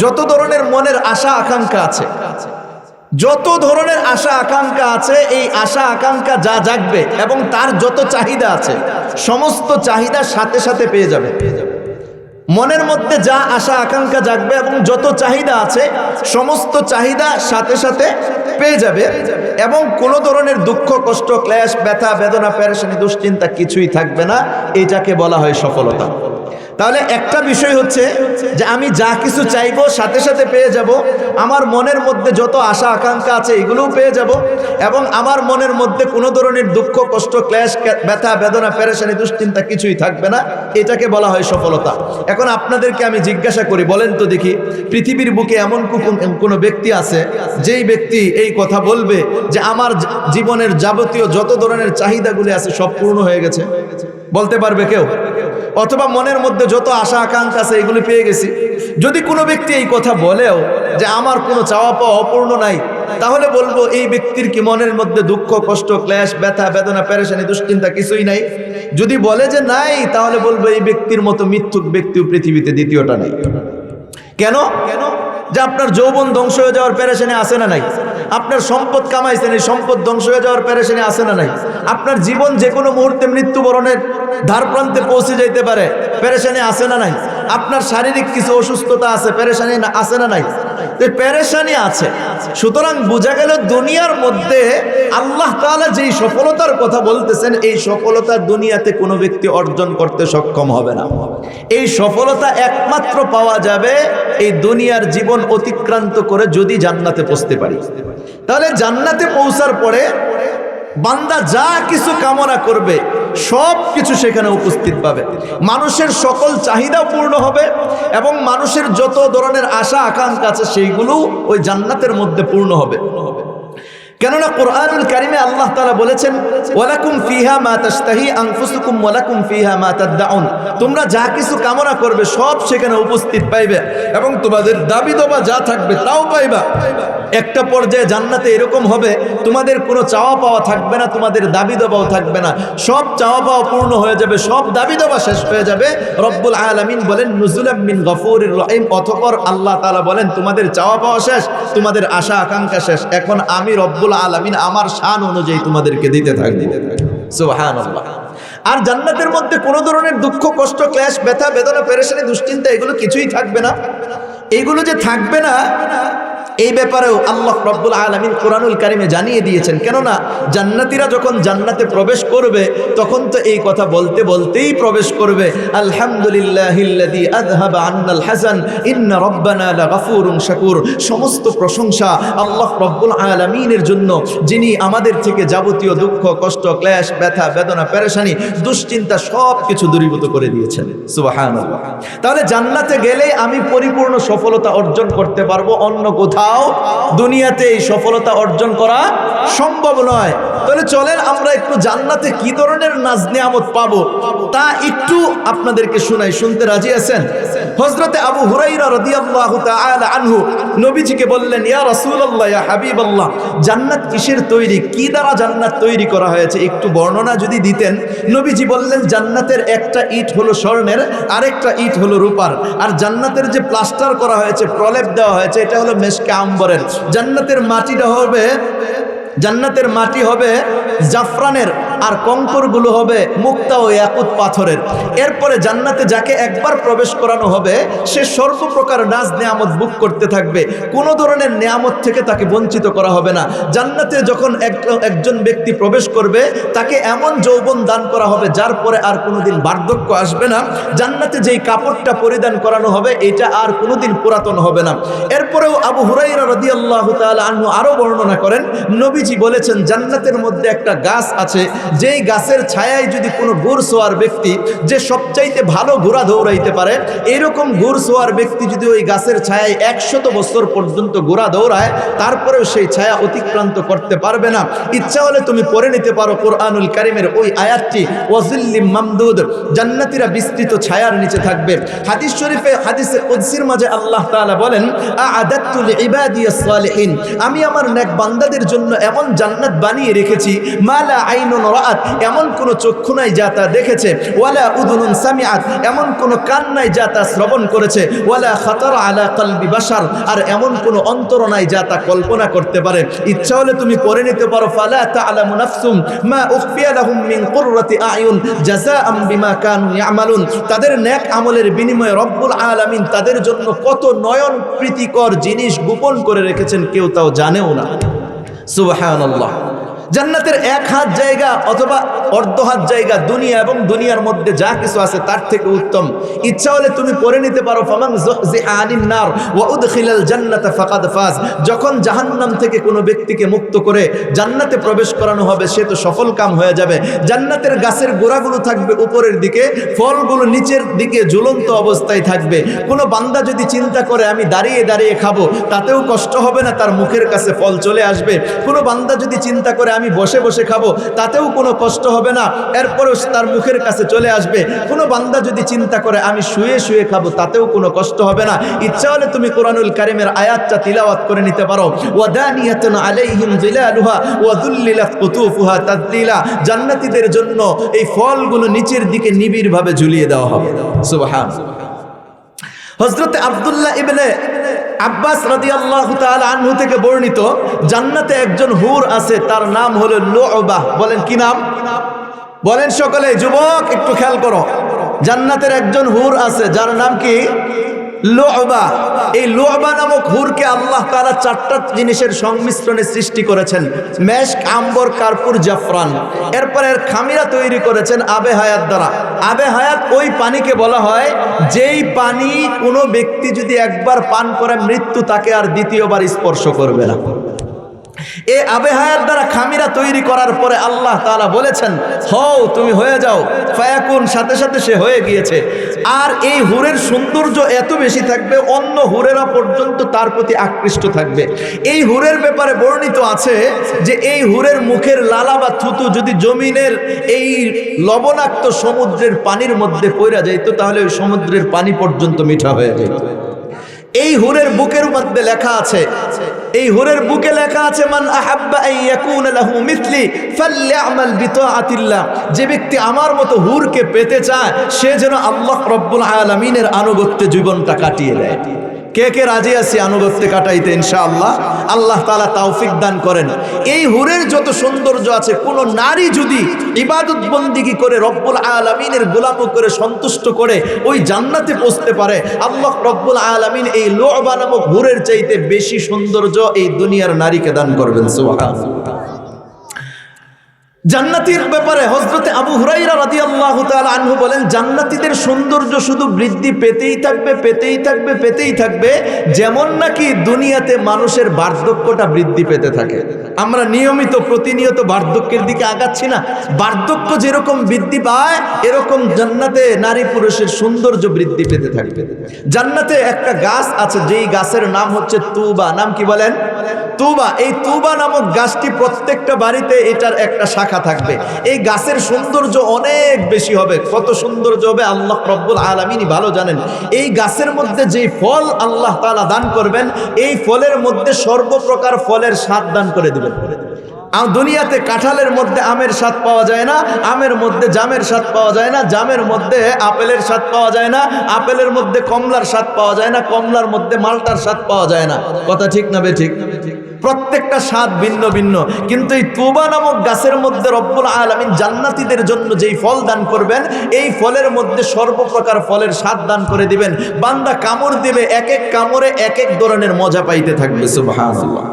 যত ধরনের মনের আশা আকাঙ্ক্ষা আছে, যত ধরনের আশা আকাঙ্ক্ষা আছে, এই আশা আকাঙ্ক্ষা যা জাগবে এবং তার যত চাহিদা আছে সমস্ত চাহিদা সাথে সাথে পেয়ে যাবে। মনের মধ্যে যা আশা আকাঙ্ক্ষা জাগবে এবং যত চাহিদা আছে সমস্ত চাহিদা সাথে সাথে পেয়ে যাবে, এবং কোনো ধরনের দুঃখ কষ্ট ক্লেশ ব্যথা বেদনা পেরেশানি দুশ্চিন্তা কিছুই থাকবে না। এইটাকে বলা হয় সফলতা। তাহলে একটা বিষয় হচ্ছে যে আমি যা কিছু চাইবো সাথে সাথে পেয়ে যাব, আমার মনের মধ্যে যত আশা আকাঙ্ক্ষা আছে এগুলোও পেয়ে যাব, এবং আমার মনের মধ্যে কোনো ধরনের দুঃখ কষ্ট ক্লেশ ব্যথা বেদনা পেরেশানি দুশ্চিন্তা কিছুই থাকবে না। এটাকে বলা হয় সফলতা। এখন আপনাদেরকে আমি জিজ্ঞাসা করি, বলেন তো দেখি, পৃথিবীর বুকে এমন কোনো ব্যক্তি আছে যেই ব্যক্তি এই কথা বলবে যে আমার জীবনের যাবতীয় যত ধরনের চাহিদাগুলি আছে সব পূর্ণ হয়ে গেছে? বলতে পারবে কেউ? অথবা মনের মধ্যে যত আশা আকাঙ্ক্ষা আছে এগুলি পেয়ে গেছি? যদি কোনো ব্যক্তি এই কথা বলেও যে আমার কোনো চাওয়া পাওয়া অপূর্ণ নাই, তাহলে বলবো এই ব্যক্তির কি মনের মধ্যে দুঃখ কষ্ট ক্লেশ ব্যথা বেদনা পেরেশানি দুশ্চিন্তা কিছুই নাই? যদি বলে যে নাই, তাহলে বলবো এই ব্যক্তির মতো মিথ্যুক ব্যক্তিও পৃথিবীতে দ্বিতীয়টা নাই। কেন? যে আপনার যৌবন ধ্বংস হয়ে যাওয়ার পেরেশানি আছে না নাই? আপনার সম্পদ কামাইছেন, এই সম্পদ ধ্বংস হয়ে যাওয়ার পেরেশানি আছে না নাই? আপনার জীবন যে কোনো মুহূর্তে মৃত্যুবরণের ধার প্রান্তে পৌঁছে যাইতে পারে, পেরেশানি আছে না নাই? আপনার শারীরিক কিছু অসুস্থতা আছে, পেরেশানি আছে না নাই? পেরেশানি আছে। সুতরাং বোঝা গেল দুনিয়ার মধ্যে আল্লাহ তাআলা যেই সফলতার কথা বলতেছেন, এই সফলতা দুনিয়াতে কোনো ব্যক্তি অর্জন করতে সক্ষম হবে না। এই সফলতা একমাত্র পাওয়া যাবে এই দুনিয়ার জীবন অতিক্রান্ত করে যদি জান্নাতে পৌঁছতে পারি। তাহলে জান্নাতে পৌঁছার পরে বান্দা যা কিছু কামনা করবে সব কিছু সেখানে উপস্থিত পাবে। মানুষের সকল চাহিদা পূর্ণ হবে এবং মানুষের যত ধরনের আশা আকাঙ্ক্ষা আছে সেইগুলো ওই জান্নাতের মধ্যে পূর্ণ হবে। কেননা কোরআনুল কারিমে আল্লাহ তাআলা বলেছেন, ওয়ালাকুম ফিহা মা তাশতাহি আনফুসুকুম ওয়ালাকুম ফিহা মা তাদউন, তোমরা যা কিছু কামনা করবে সব সেখানে উপস্থিত পাইবে এবং তোমাদের দাবি দাবা যা থাকবে তাও পাইবা। একটা পর্যায়ে জান্নাতে এরকম হবে, তোমাদের কোনো চাওয়া পাওয়া থাকবে না, তোমাদের দাবি দাবাও থাকবে না, সব চাওয়া পাওয়া পূর্ণ হয়ে যাবে, সব দাবি দাবা শেষ হয়ে যাবে। রব্বুল আলামিন বলেন নুজুলাম মিন গফুরির রহিম, অতঃপর আল্লাহ তাআলা বলেন তোমাদের চাওয়া পাওয়া শেষ, তোমাদের আশা আকাঙ্ক্ষা শেষ, এখন আমি রব্বুল রব্বুল আলামিন আমার শান অনুযায়ী তোমাদেরকে দিতে থাকবে। সুবহানাল্লাহ। আর জান্নাতের মধ্যে কোনো ধরনের দুঃখ, কষ্ট, ক্লেশ, ব্যথা, বেদনা, পেরেশানি, দুশ্চিন্তা এগুলো কিছুই থাকবে না। এইগুলো যে থাকবে না এই ব্যাপারেও আল্লাহ রব্বুল আলামিন কোরআনুল কারিমে জানিয়ে দিয়েছেন। কেননা জান্নাতীরা যখন জান্নাতে প্রবেশ করবে তখন তো এই কথা বলতে বলতেই প্রবেশ করবে, আলহামদুলিল্লাহিল্লাযী আযহাবা আন্নাল হাযান ইন্না রাব্বানা লাগাফুরুন শাকুর। সমস্ত প্রশংসা আল্লাহ রব্বুল আলামিনের জন্য, যিনি আমাদের থেকে যাবতীয় দুঃখ, কষ্ট, ক্লেশ, ব্যথা, বেদনা, পেরেশানি, দুশ্চিন্তা সব কিছু দূরীভূত করে দিয়েছেন। সুবহানাল্লাহ। তাহলে জান্নাতে গেলে আমি পরিপূর্ণ সফলতা অর্জন করতে পারবো, অন্য কোথাও দুনিয়াতে এই সফলতা অর্জন করা সম্ভব নয়। তাহলে চলেন আমরা একটু জান্নাতে কি ধরনের নাজ নিয়ামত পাবো তা একটু আপনাদেরকে শোনাই। শুনতে রাজি আছেন? হযরতে আবু হুরায়রা রাদিয়াল্লাহু তাআলা আনহু নবীজিকে বললেন, ইয়া রাসূলুল্লাহ, ইয়া হাবিবাল্লাহ, জান্নাত কিসের তৈরি, কি দ্বারা জান্নাত তৈরি করা হয়েছে একটু বর্ণনা যদি দিতেন। নবীজি বললেন, জান্নাতের একটা ইট হলো স্বর্ণের, আরেকটা ইট হলো রূপার। আর জান্নাতের যে প্লাস্টার করা হয়েছে, প্রলেপ দেওয়া হয়েছে, এটা হলো মেশকে আম্বরের। জান্নাতের মাটি হবে জাফরানের, আর কঙ্করগুলো হবে মুক্তা ও ইয়াকুত পাথরের। এরপরে জান্নাতে যাকে একবার প্রবেশ করানো হবে সে সর্বপ্রকার নাজ নিয়ামত ভোগ করতে থাকবে, কোনো ধরনের নিয়ামত থেকে তাকে বঞ্চিত করা হবে না। জান্নাতে যখন একজন ব্যক্তি প্রবেশ করবে তাকে এমন যৌবন দান করা হবে যার পরে আর কোনোদিন বার্ধক্য আসবে না। জান্নাতে যেই কাপড়টা পরিধান করানো হবে এটা আর কোনোদিন পুরাতন হবে না। এরপরেও আবু হুরায়রা রাদিয়াল্লাহু তাআলা আনহু আরো বর্ণনা করেন, নবীজি বলেছেন, জান্নাতের মধ্যে একটা গাছ আছে, যেই গাছের ছায়ায় যদি কোনো ঘোড়সওয়ার ব্যক্তি, যে সবচাইতে ভালো ঘোড়া দৌড়াইতে পারে, এরকম ঘোড়সওয়ার ব্যক্তি যদি ওই গাছের ছায়ায় 100 বছর পর্যন্ত ঘোড়া দৌড়ায় তারপরেও সেই ছায়া অতিক্রান্ত করতে পারবে না। ইচ্ছা হলে তুমি পড়ে নিতে পারো কোরআনুল কারীমের ওই আয়াতটি, ওয়াজিল্লিম মামদুদ, জান্নাতীরা বিস্তৃত ছায়ার নিচে থাকবে। হাদিস শরীফে, হাদিসে কুদসির মাঝে আল্লাহ তাআলা বলেন, আ'আদাতু লিইবাদিয়াস সালিহিন, আমি আমার নেক বান্দাদের জন্য এমন জান্নাত বানিয়ে রেখেছি, মালা আইনুন রাআত, এমন কোন চক্ষু নাই যা তা দেখেছে, ওয়ালা উযুনুন সামিআত, এমন কোন কান নাই যা তা শ্রবণ করেছে, ওয়ালা খাতারা আলা কলবি বাশার, আর এমন কোন অন্তর নাই যা তা কল্পনা করতে পারে। ইচ্ছা হলে তুমি পড়ে নিতে পারো, ফালা তা'লামু নাফসুম মা উখফিয়া লাহুম মিন কুররাতি আ'য়ুন জাযাআম বিমা কানু ইয়ামালুন। তাদের নেক আমলের বিনিময়ে রব্বুল আলামিন তাদের জন্য কত নয়ন প্রীতিকর জিনিস গোপন করে রেখেছেন, কেউ তাও জানেও না। সুবহানাল্লাহ। জান্নাতের 1 হাত জায়গা অথবা অর্ধ হাত জায়গা দুনিয়া এবং দুনিয়ার মধ্যে যা কিছু আছে তার থেকে উত্তম। ইচ্ছা হলে তুমি পড়ে নিতে পারো, ফামান যুহজিহা আনিন নার ওয়া উদখিলাল জান্নাতা ফাকাদ ফাজ। যখন জাহান্নাম থেকে কোনো ব্যক্তিকে মুক্ত করে জান্নাতে প্রবেশ করানো হবে সে তো সফল কাম হয়ে যাবে। জান্নাতের গাছের গোড়াগুলো থাকবে উপরের দিকে, ফলগুলো নিচের দিকে ঝুলন্ত অবস্থায় থাকবে। কোনো বান্দা যদি চিন্তা করে আমি দাঁড়িয়ে দাঁড়িয়ে খাবো, তাতেও কষ্ট হবে না, তার মুখের কাছে ফল চলে আসবে। কোনো বান্দা যদি চিন্তা করে আমি বসে বসে খাবো, তাতেও কোনো কষ্ট হবে না, এরপরেও তার মুখের কাছে চলে আসবে। কোনো বান্দা যদি চিন্তা করে আমি শুয়ে শুয়ে খাবো, তাতেও কোনো কষ্ট হবে না। ইচ্ছা হলে তুমি কোরআনুল কারীমের আয়াতটা তিলাওয়াত করে নিতে পারো, ওয়াদানিয়াতুন আলাইহিম যিলালুহা ওয়া যুল্লিলাত কুতুফুহা তাদলিলা। জান্নাতীদের জন্য এই ফলগুলো নিচের দিকে নিবিড়ভাবে ঝুলিয়ে দেওয়া হবে। সুবহানাল্লাহ। হযরত আব্দুল্লাহ ইবনে আব্বাস রাদিয়াল্লাহু তাআলা আনহু থেকে বর্ণিত, জান্নাতে একজন হুর আছে, তার নাম হলো লু'বা। বলেন কি নাম? বলেন সকলে, যুবক একটু খেয়াল করো। জান্নাতের একজন হুর আছে যার নাম কি? লু'বা। এই লু'বা নামক হুরকে আল্লাহ তাআলা 4টা জিনিসের সংমিশ্রণে সৃষ্টি করেছেন, মেশক, আম্বর, কার্পুর, জাফরান। এরপর এর খামিরা তৈরি করেছেন আবে হায়াত দ্বারা। আবে হায়াত ওই পানিকে বলা হয় যেই পানি কোনো ব্যক্তি যদি একবার পান করে মৃত্যু তাকে আর দ্বিতীয়বার স্পর্শ করবে না। এই আবে হায়াত দ্বারা খামিরা তৈরি করার পরে আল্লাহ তাআলা বলেছেন, হও তুমি হয়ে যাও, ফায়াকুন, সাথে সাথে সে হয়ে গিয়েছে। আর এই হুরের সৌন্দর্য এত বেশি থাকবে, অন্য হুরেরা পর্যন্ত তার প্রতি আকৃষ্ট থাকবে। এই হুরের ব্যাপারে বর্ণিত আছে যে এই হুরের মুখের লালা বা থুতু যদি জমিনের এই লবণাক্ত সমুদ্রের পানির মধ্যে পড়ে যাইত, তাহলে ওই সমুদ্রের পানি পর্যন্ত মিঠা হয়ে যেত। এই হুরের বুকের মধ্যে লেখা আছে, এই হুরের বুকে লেখা আছে, মান আহাব্বা আন ইয়াকুনা লাহু মিথলি ফালইআমাল বিতাআতিল্লাহ। যে ব্যক্তি আমার মতো হুরকে পেতে চায় সে যেন আল্লাহ রাব্বুল আলামিনের আনুগত্যে জীবনটা কাটিয়ে দেয়। কে কে রাজি আছি আনুগত্যে কাটাইতে ইনশাআল্লাহ? আল্লাহ তাআলা তৌফিক দান করেন। এই হুরের যত সৌন্দর্য আছে, কোন নারী যদি ইবাদত বন্দিগি করে রব্বুল আলামিনের গোলামি করে সন্তুষ্ট করে ওই জান্নাতে পৌঁছতে পারে, আল্লাহ রব্বুল আলামিন এই লু'বা নামক হুরের চাইতে বেশি সৌন্দর্য এই দুনিয়ার নারীকে দান করবেন। সুবহানাল্লাহ। জান্নাতীর ব্যাপারে হযরতে আবু হুরায়রা রাদিয়াল্লাহু তাআলা আনহু বলেন, জান্নাতীদের সৌন্দর্য শুধু বৃদ্ধি পেতেই থাকবে, পেতেই থাকবে, পেতেই থাকবে, যেমন নাকি দুনিয়াতে মানুষের বার্ধক্যটা বৃদ্ধি পেতে থাকে। আমরা নিয়মিত প্রতিনিয়ত বার্ধক্যের দিকে আগাচ্ছি না? বার্ধক্য যেরকম বৃদ্ধি পায়, এরকম জান্নাতে নারী পুরুষের সৌন্দর্য বৃদ্ধি পেতে থাকবে। জান্নাতে একটা গাছ আছে, যেই গাছের নাম হচ্ছে তুবা। নাম কি বলেন? তুবা। এই তুবা নামক গাছটি প্রত্যেকটা বাড়িতে এটার একটা শাখা থাকবে। এই গাছের সৌন্দর্য অনেক বেশি হবে। কত সৌন্দর্য হবে আল্লাহ রব্বুল আলামিনই ভালো জানেন। এই গাছের মধ্যে যে ফল আল্লাহ তাআলা দান করবেন, এই ফলের মধ্যে সর্বপ্রকার ফলের স্বাদ দান করে দিবেন। দুনিয়াতে কাঁঠালের মধ্যে আমের স্বাদ পাওয়া যায় না, আমের মধ্যে জামের স্বাদ পাওয়া যায় না, জামের মধ্যে আপেলের স্বাদ পাওয়া যায় না, আপেলের মধ্যে কমলার স্বাদ পাওয়া যায় না, কমলার মধ্যে মালটার স্বাদ পাওয়া যায় না। কথা ঠিক না বেঠিক? প্রত্যেকটা স্বাদ ভিন্ন ভিন্ন। কিন্তু এই তুবা নামক গাছের মধ্যে রব্বুল আলামিন জান্নাতীদের জন্য যেই ফল দান করবেন, এই ফলের মধ্যে সর্বপ্রকার ফলের স্বাদ দান করে দিবেন। বান্দা কামড় দিবে, এক এক কামড়ে এক এক ধরনের মজা পাইতে থাকবে। সুবহানাল্লাহ।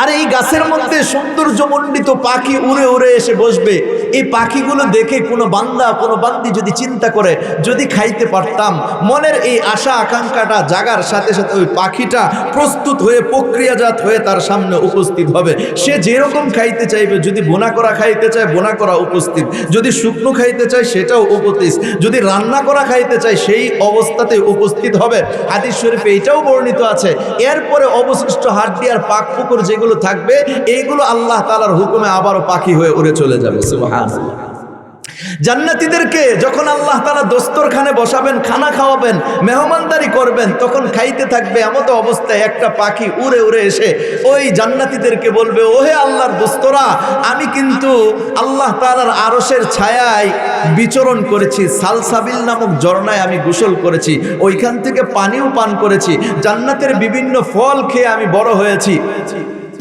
আর এই গাছের মধ্যে সৌন্দর্যমণ্ডিত পাখি উড়ে উড়ে এসে বসবে। এই পাখিগুলো দেখে কোনো বান্দা কোনো বান্দি যদি চিন্তা করে, যদি খাইতে পারতাম, মনের এই আশা আকাঙ্ক্ষাটা জাগার সাথে সাথে ওই পাখিটা প্রস্তুত হয়ে প্রক্রিয়াজাত হয়ে তার সামনে উপস্থিত হবে। সে যেরকম খাইতে চাইবে, যদি বোনা করা খাইতে চায় বোনা করা উপস্থিত, যদি শুকনো খাইতে চায় সেটাও উপস্থিত, যদি রান্না করা খাইতে চায় সেই অবস্থাতে উপস্থিত হবে। হাদিস শরীফে এইটাও বর্ণিত আছে। এরপরে অবশিষ্ট হাড্ডি আর পাক পুকুর যেগুলো থাকবে, এইগুলো আল্লাহ তাআলার হুকুমে আবারও পাখি হয়ে উড়ে চলে যাবে। সুবহানাল্লাহ। জান্নাতীদেরকে যখন আল্লাহ তাআলা দস্তরখানে বসাবেন, খানা খাওয়াবেন, মেহমানদারি করবেন, তখন খাইতে থাকবে। এমতো অবস্থায় একটা পাখি উড়ে উড়ে এসে ওই জান্নাতীদেরকে বলবে, ওহে আল্লাহর দোস্তরা, আমি কিন্তু আল্লাহ তাআলার আরশের ছায়ায় বিচরণ করেছি, সালসাবিল নামক ঝর্ণায় আমি গোসল করেছি, ওইখান থেকে পানিও পান করেছি, জান্নাতের বিভিন্ন ফল খেয়ে আমি বড় হয়েছি।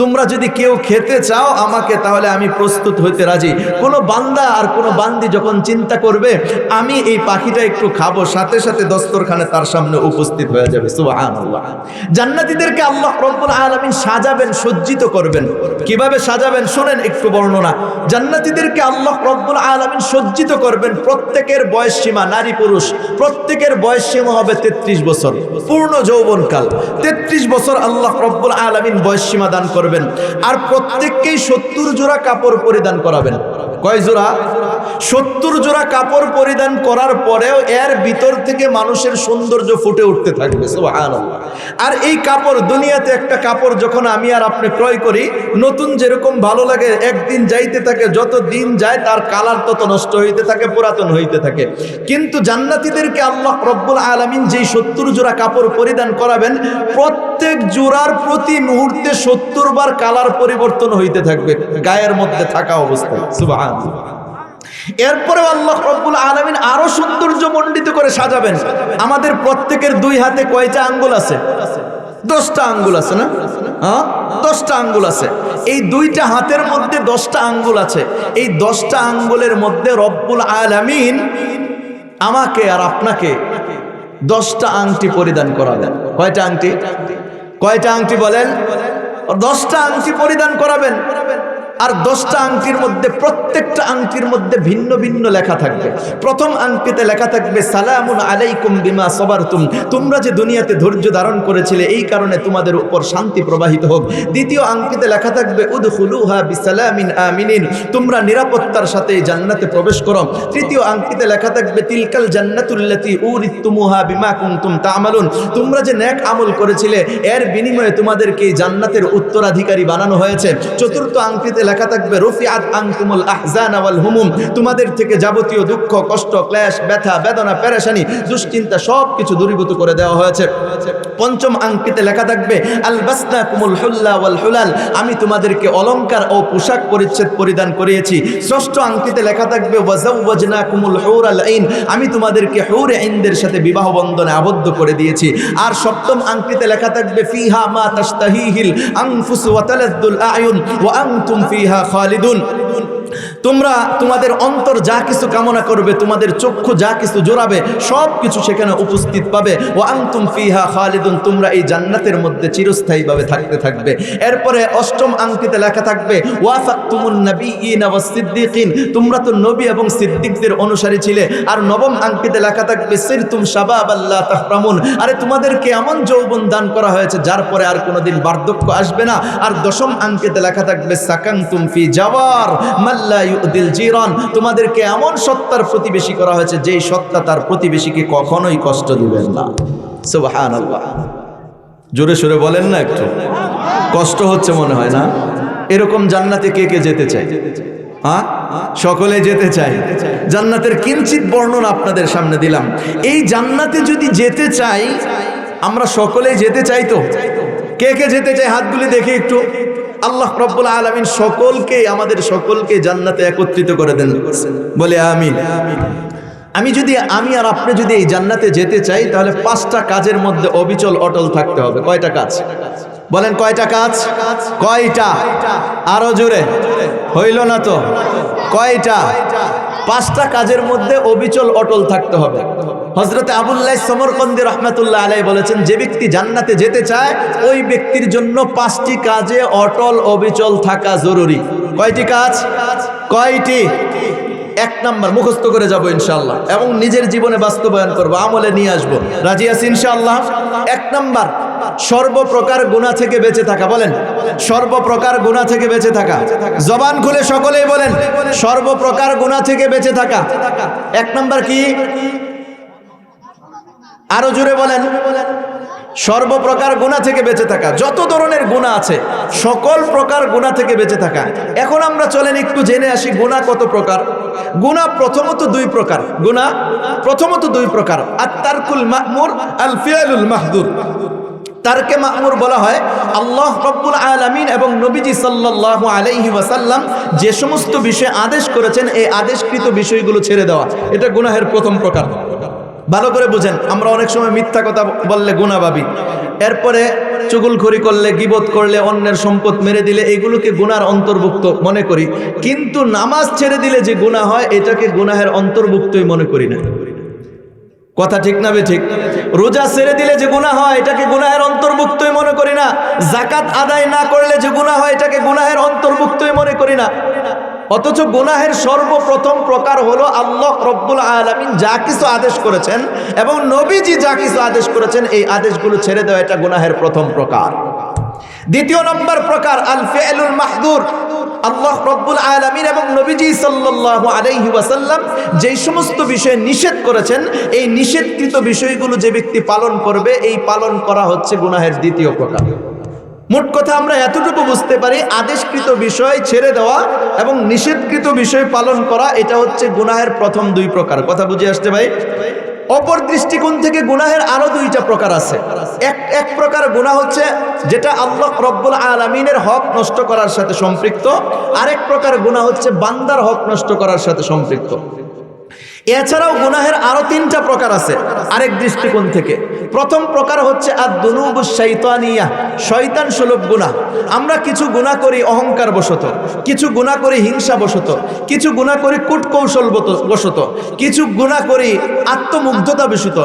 তোমরা যদি কেউ খেতে চাও আমাকে, তাহলে আমি প্রস্তুত হইতে রাজি। কোনো বান্দা আর কোনো বান্দি যখন চিন্তা করবে আমি এই পাখিটা একটু খাবো, সাথে সাথে দস্তরখানে তার সামনে উপস্থিত হয়ে যাবে। সুবহানাল্লাহ। জান্নাতীদেরকে আল্লাহ রব্বুল আলামিন সাজাবেন, সজ্জিত করবেন। কিভাবে সাজাবেন শুনেন একটু বর্ণনা। জান্নাতীদেরকে আল্লাহ রব্বুল আলামিন সজ্জিত করবেন। প্রত্যেকের বয়স সীমা, নারী পুরুষ প্রত্যেকের বয়স সীমা হবে 33 বছর, পূর্ণ যৌবনকাল। 33 বছর আল্লাহ রব্বুল আলামিন বয়স সীমা দান করবেন। আর প্রত্যেককেই 70 জোড়া কাপড় পরিধান করাবেন। কয় জোড়া? 70 জোড়া কাপড় পরিধান করার পরেও এর ভিতর থেকে মানুষের সৌন্দর্য ফুটে উঠতে থাকবে। সুবহানাল্লাহ। আর এই কাপড়, দুনিয়াতে একটা কাপড় যখন আমি আর আপনি ক্রয় করি, নতুন যেরকম ভালো লাগে, একদিন যাইতে থাকে, যত দিন যায় তার কালার তত নষ্ট হইতে থাকে, পুরাতন হইতে থাকে। কিন্তু জান্নাতীদেরকে আল্লাহ রব্বুল আলামিন যেই 70 জোড়া কাপড় পরিধান করাবেন, প্রত্যেক জোড়ার প্রতি মুহূর্তে 70 বার কালার পরিবর্তন হইতে থাকবে গায়ের মধ্যে থাকা অবস্থায়। সুবহানাল্লাহ। এরপরে আল্লাহ রব্বুল আলামিন আরো সৌন্দর্য মণ্ডিত করে সাজাবেন। আমাদের প্রত্যেকের দুই হাতে কয়টা আঙ্গুল আছে? 10টা আঙ্গুল আছে না? হ্যাঁ, 10টা আঙ্গুল আছে। এই দুইটা হাতের মধ্যে 10টা আঙ্গুল আছে। এই 10টা আঙ্গুলের মধ্যে রব্বুল আলামিন আমাকে আর আপনাকে 10টা আংটি পরিধান করাবেন। কয়টা আংটি? কয়টা আংটি বলেন? 10টা আংটি পরিধান করাবেন। আর 10টা আংটির মধ্যে প্রত্যেকটা আংটির মধ্যে ভিন্ন ভিন্ন লেখা থাকবে। প্রথম আংটিতে লেখা থাকবে সালামুন আলাইকুম বিমা সাবারতুম, তোমরা যে দুনিয়াতে ধৈর্য ধারণ করেছিলে এই কারণে তোমাদের উপর শান্তি প্রবাহিত হোক। দ্বিতীয় আংটিতে লেখা থাকবে উদখুলুহা বিসালামিন আমিনিন, তোমরা নিরাপত্তার সাথে জান্নাতে প্রবেশ করো। তৃতীয় আংটিতে লেখা থাকবে তিলকাল জান্নাতুল্লাতী উরিতুমুহা বিমা কুনতুম তা'মালুন, তোমরা যে নেক আমল করেছিলে এর বিনিময়ে তোমাদেরকে এই জান্নাতের উত্তরাধিকারী বানানো হয়েছে। চতুর্থ আংটিতে লেখা থাকবে রুফিআত আনকুমুল আহজানা ওয়াল হুমুম, তোমাদের থেকে যাবতীয় দুঃখ, কষ্ট, ক্লেশ, ব্যথা, বেদনা, পেরেশানি, দুশ্চিন্তা সবকিছু দূরীভূত করে দেওয়া হয়েছে। পঞ্চম আংটিতে লেখা থাকবে আলবাসনাকুমুল হুল্লা ওয়াল হুলাল, আমি তোমাদেরকে অলংকার ও পোশাক পরিচ্ছদ পরিধান করিয়েছি। ষষ্ঠ আংটিতে লেখা থাকবে ওয়াজাওয়াজনাকুমুল হুরাল আইন, আমি তোমাদেরকে হুর আইনদের সাথে বিবাহ বন্ধনে আবদ্ধ করে দিয়েছি। আর সপ্তম আংটিতে লেখা থাকবে ফিহা মা তাশতাহিহিল আনফুস ওয়া তালাদ্দুল আয়ুন ওয়া আনতুম ফিহা খালিদুন, তোমরা তোমাদের অন্তর যা কিছু কামনা করবে, তোমাদের চক্ষু যা কিছু জোড়াবে, সব কিছু সেখানে উপস্থিত পাবে। ওয়া আনতুম ফিহা খালিদুন, তোমরা এই জান্নাতের মধ্যে চিরস্থায়ীভাবে থাকতে থাকবে। এরপরে অষ্টম আংটিতে লেখা থাকবে ওয়াফাকতুমুন নাবিয়্যিনা ওয়াস সিদ্দিকিন, তোমরা তো নবী এবং সিদ্দিকদের অনুসারী ছিলে। আর নবম আংটিতে লেখা থাকবে সিরতুম শাবাবাল লা তাহরামুন, আরে তোমাদেরকে এমন যৌবন দান করা হয়েছে যার পরে আর কোনোদিন বার্ধক্য আসবে না। আর দশম আংটিতে লেখা থাকবে সাকানতুম ফি জাওয়ার মাল্লা ইউদিল জিরান, তোমাদেরকে এমন সত্তার প্রতিবেশী করা হয়েছে যেই সত্তা তার প্রতিবেশীকে কখনোই কষ্ট দিবেন না। সুবহানাল্লাহ, জোরে সোরে বলেন না, একটু কষ্ট হচ্ছে মনে হয় না? এরকম জান্নাতে কে কে যেতে চায়? হ্যাঁ, সকলে যেতে চায়। জান্নাতের কিঞ্চিত বর্ণনা আপনাদের সামনে দিলাম। এই জান্নাতে যদি যেতে চাই, আমরা সকলেই যেতে চাই তো? কে কে যেতে চাই হাতগুলি দেখে একটু। আল্লাহ রাব্বুল আলামিন সকলকে, আমাদের সকলকে জান্নাতে একত্রিত করে দেন, বলে আমিন। আমি আর আপনি যদি এই জান্নাতে যেতে চাই, তাহলে 5টা কাজের মধ্যে অবিচল অটল থাকতে হবে। কয়টা কাজ বলেন? কয়টা কাজ? কয়টা? আরো জোরে, হইল না তো? কয়টা? 5টা কাজের মধ্যে অবিচল অটল থাকতে হবে। হযরত আবুল্লাহ সমরকন্দি রাহমাতুল্লাহ আলাইহি বলেছেন, যে ব্যক্তি জান্নাতে যেতে চায় ওই ব্যক্তির জন্য 5টি কাজে অটল অবিচল থাকা জরুরি। কয়টি কাজ? কয়টি? 1 নাম্বার মুখস্থ করে যাব ইনশাআল্লাহ, এবং নিজের জীবনে বাস্তবায়ন করব, আমলে নিয়ে আসব। রাজি আছি ইনশাআল্লাহ? 1 নাম্বার, সর্বপ্রকার গুনাহ থেকে বেঁচে থাকা। বলেন, সর্বপ্রকার গুনাহ থেকে বেঁচে থাকা। জবান খুলে সকলেই বলেন, সর্বপ্রকার গুনাহ থেকে বেঁচে থাকা। 1 নাম্বার কি? আরো জোরে বলেন। সর্বপ্রকার গুনাহ থেকে বেঁচে থাকা। যত ধরনের গুনাহ আছে সকল প্রকার গুনাহ থেকে বেঁচে থাকা। এখন আমরা চলেন একটু জেনে আসি গুনাহ কত প্রকার। গুনাহ প্রথমত 2 প্রকার। গুনাহ প্রথমত 2 প্রকার। আত-তারকুল মা'মুর, আল ফি'লুল মাহদুর। তারকে মা'মুর বলা হয় আল্লাহ রাব্বুল আলামিন এবং নবীজি সাল্লাল্লাহু আলাইহি ওয়াসাল্লাম যে সমস্ত বিষয় আদেশ করেছেন, এই আদেশকৃত বিষয়গুলো ছেড়ে দেওয়া, এটা গুনাহের প্রথম প্রকার। ভালো করে বুঝেন, আমরা অনেক সময় মিথ্যা কথা বললে গুনাহ ভাবি, এরপরে চুগলখড়ি করলে, গীবত করলে, অন্যের সম্পদ মেরে দিলে এগুলোকে গুনার অন্তর্ভুক্ত মনে করি, কিন্তু নামাজ ছেড়ে দিলে যে গুনাহ হয় এটাকে গুনাহের অন্তর্ভুক্তই মনে করি না। কথা ঠিক না ঠিক? রোজা ছেড়ে দিলে যে গুনাহ হয় এটাকে গুনাহের অন্তর্ভুক্তই মনে করি না। যাকাত আদায় না করলে যে গুনাহ হয় এটাকে গুনাহের অন্তর্ভুক্তই মনে করি না। অথচ গুনাহের সর্বপ্রথম প্রকার হলো আল্লাহ রব্বুল আলামিন যা কিছু আদেশ করেছেন এবং নবীজি যা কিছু আদেশ করেছেন এই আদেশগুলো ছেড়ে দেওয়া, এটা গুনাহের প্রথম প্রকার। দ্বিতীয় নম্বর প্রকার আল ফি'লুল মাহদুর। আল্লাহ রব্বুল আলামিন এবং নবীজি সাল্লাল্লাহু আলাইহি ওয়াসাল্লাম যেই সমস্ত বিষয় নিষেধ করেছেন, এই নিষেধকৃত বিষয়গুলো যে ব্যক্তি পালন করবে, এই পালন করা হচ্ছে গুনাহের দ্বিতীয় প্রকার। মোট কথা আমরা এতটুকু বুঝতে পারি, আদেশকৃত বিষয় ছেড়ে দেওয়া এবং নিষেধকৃত বিষয় পালন করা, এটা হচ্ছে গুনাহের প্রথম 2 প্রকার। কথা বুঝে আসছে ভাই? অপর দৃষ্টিকোণ থেকে গুনাহের আরো 2টা প্রকার আছে। এক প্রকার গুনাহ হচ্ছে যেটা আল্লাহ রব্বুল আলামিনের হক নষ্ট করার সাথে সম্পৃক্ত। আরেক প্রকার গুনাহ হচ্ছে বান্দার হক নষ্ট করার সাথে সম্পৃক্ত। এছাড়াও গুনাহের আরো 3টা প্রকার আছে আরেক দৃষ্টিকোণ থেকে। প্রথম প্রকার হচ্ছে আদ-দুনুবুশ শাইতানিয়া, শয়তান সুলভ গুনাহ। আমরা কিছু গুনাহ করি অহংকার বশত, কিছু গুনাহ করি হিংসা বশত, কিছু গুনাহ করি কূটকৌশল বশত, কিছু গুনাহ করি আত্মমুগ্ধতা বশত।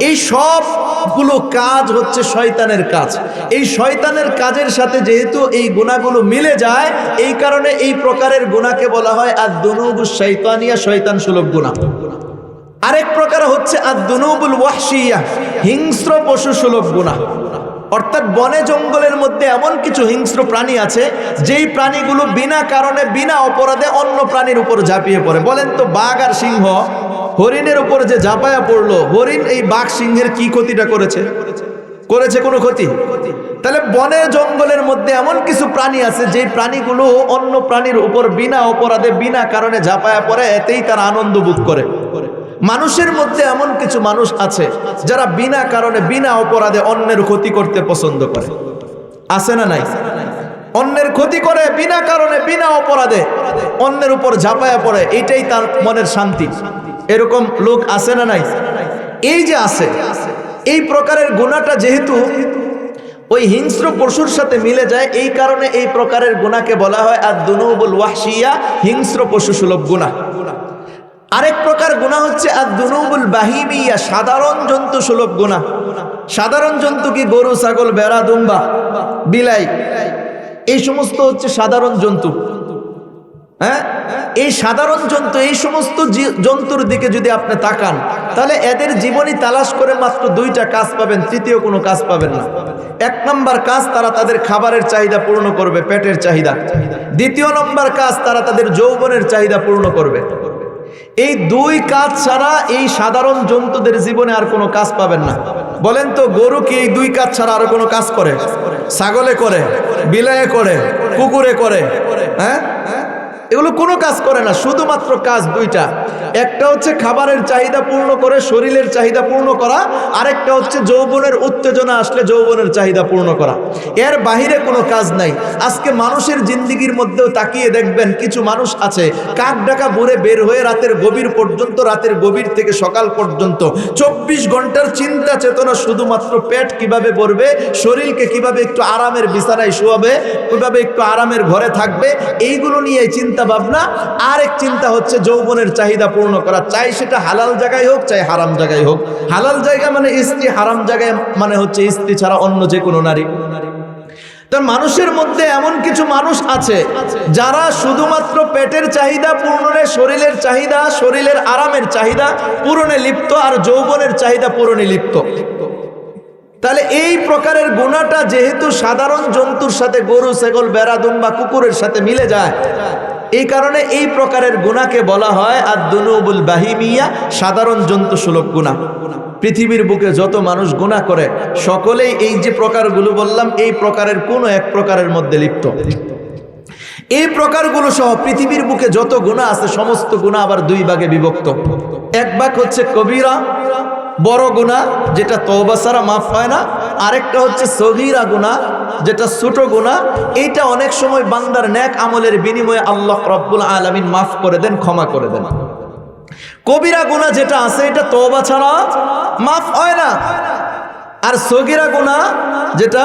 এই সবগুলো কাজ হচ্ছে শয়তানের কাজ। এই শয়তানের কাজের সাথে যেহেতু এই গুনাহগুলো মিলে যায়, এই কারণে এই প্রকারের গুনাহকে বলা হয় আদ-দুনুবুশ শাইতানিয়া, শয়তান সুলভ গুনাহ। আরেক প্রকার হচ্ছে আদ-দুনুবুল ওয়াহশিয়া, হিংস্র পশু সুলভ গুনাহ। অর্থাৎ বনে জঙ্গলের মধ্যে এমন কিছু হিংস্র প্রাণী আছে যেই প্রাণীগুলো বিনা কারণে, বিনা অপরাধে অন্য প্রাণীর উপর ঝাঁপিয়ে পড়ে। বলেন তো, বাঘ আর সিংহ হরিণের উপর যে ঝাঁপায়া পড়লো, হরিণ এই বাঘ সিংহের কি ক্ষতিটা করেছে? করেছে কোনো ক্ষতি? তাহলে বনে জঙ্গলের মধ্যে এমন কিছু প্রাণী আছে যেই প্রাণীগুলো অন্য প্রাণীর উপর বিনা অপরাধে, বিনা কারণে ঝাঁপায়া পড়ে, এতেই তারা আনন্দ ভোগ করে। মানুষের মধ্যে এমন কিছু মানুষ আছে যারা বিনা কারণে বিনা অপরাধে অন্যের ক্ষতি করতে পছন্দ করে, আছে না নাই? অন্যের ক্ষতি করে বিনা কারণে বিনা অপরাধে অন্যের উপর ঝাঁপায়া পড়ে, এইটাই তার মনের শান্তি। এরকম লোক আছে না নাই? এই যে আছে, এই প্রকারের গুনাহটা যেহেতু ওই হিংস্র পশুর সাথে মিলে যায়, এই কারণে এই প্রকারের গুনাহকে বলা হয় আদ-দুনুবুল ওয়াহশিয়া, হিংস্র পশু সুলভ গুনাহ। আরেক প্রকার গুনাহ হচ্ছে আদ-দুনুবুল বাহিমিয়া, সাধারণ জন্তু সুলভ গুনাহ। সাধারণ জন্তু কি? গরু, ছাগল, ভেড়া, দুম্বা, বিলাই, এই সমস্ত হচ্ছে সাধারণ জন্তু। হ্যাঁ, এই সাধারণ জন্তু, এই সমস্ত জন্তুর দিকে যদি আপনি তাকান, তাহলে এদের জীবনী তালাশ করে মাত্র দুইটা কাজ পাবেন, তৃতীয় কোনো কাজ পাবেন না। এক নম্বর কাজ, তারা তাদের খাবারের চাহিদা পূর্ণ করবে, পেটের চাহিদা। দ্বিতীয় নম্বর কাজ, তারা তাদের যৌবনের চাহিদা পূর্ণ করবে। এই দুই কাজ ছাড়া এই সাধারণ জন্তুদের জীবনে আর কোনো কাজ পাবেন না। বলেন তো, গরু কি এই দুই কাজ ছাড়া আর কোনো কাজ করে? ছাগলে করে, বিলায়ে করে, কুকুরে করে, হ্যাঁ, এগুলো কোনো কাজ করে না, শুধুমাত্র কাজ দুইটা। একটা হচ্ছে খাবারের চাহিদা পূর্ণ করে, শরীরের চাহিদা পূর্ণ করা, আরেকটা হচ্ছে যৌবনের উত্তেজনা আসলে যৌবনের চাহিদা পূর্ণ করা। এর বাহিরে কোনো কাজ নাই। আজকে মানুষের জিন্দিগির মধ্যেও তাকিয়ে দেখবেন, কিছু মানুষ আছে কাক ডাকা ভোরে বের হয়ে রাতের গভীর পর্যন্ত, রাতের গভীর থেকে সকাল পর্যন্ত 24 ঘন্টার চিন্তা চেতনা শুধুমাত্র পেট কিভাবে ভরবে, শরীরকে কিভাবে একটু আরামের বিছানায় শোয়াবে, কিভাবে একটু আরামের ঘরে থাকবে, এইগুলো নিয়ে চিন্তা ভাবনা। আরেক চিন্তা হচ্ছে যৌবনের চাহিদা পূর্ণ করা, চাই সেটা হালাল জায়গায় হোক, চাই হারাম জায়গায় হোক। হালাল জায়গা মানে স্ত্রী, হারাম জায়গায় মানে হচ্ছে স্ত্রী ছাড়া অন্য যে কোনো নারী। তার মানুষের মধ্যে এমন কিছু মানুষ আছে যারা শুধুমাত্র পেটের চাহিদা পূরণে, শরীরের চাহিদা, শরীরের আরামের চাহিদা পূরণে লিপ্ত, আর যৌবনের চাহিদা পূরণে লিপ্ত। তাহলে এই প্রকারের গুনাহটা যেহেতু সাধারণ জন্তুর সাথে, গরু, ছাগল, ভেড়া, দুম্বা, কুকুরের সাথে মিলে যায়, এই কারণে এই প্রকারের গুনাহকে বলা হয় আদ-দুনুবুল বাহিমিয়া, সাধারণ জন্তু সুলভ গুনাহ। পৃথিবীর বুকে যত মানুষ গুনাহ করে, সকলেই এই যে প্রকারগুলো বললাম, এই প্রকারের কোনো এক প্রকারের মধ্যে লিপ্ত। এই প্রকারগুলো সহ পৃথিবীর বুকে যত গুনাহ আছে, সমস্ত গুনাহ আবার দুই ভাগে বিভক্ত। এক ভাগ হচ্ছে কবিরা, বড় গুনাহ, যেটা তওবা ছাড়া মাফ হয় না। আরেকটা হচ্ছে সগীরা গুনাহ, যেটা ছোট গুনাহ। এইটা অনেক সময় বান্দার নেক আমলের বিনিময়ে আল্লাহ রাব্বুল আলামিন মাফ করে দেন, ক্ষমা করে দেন। কবিরা গুনাহ যেটা আছে, এটা তওবা ছাড়া মাফ হয় না। আর সগীরা গুনাহ যেটা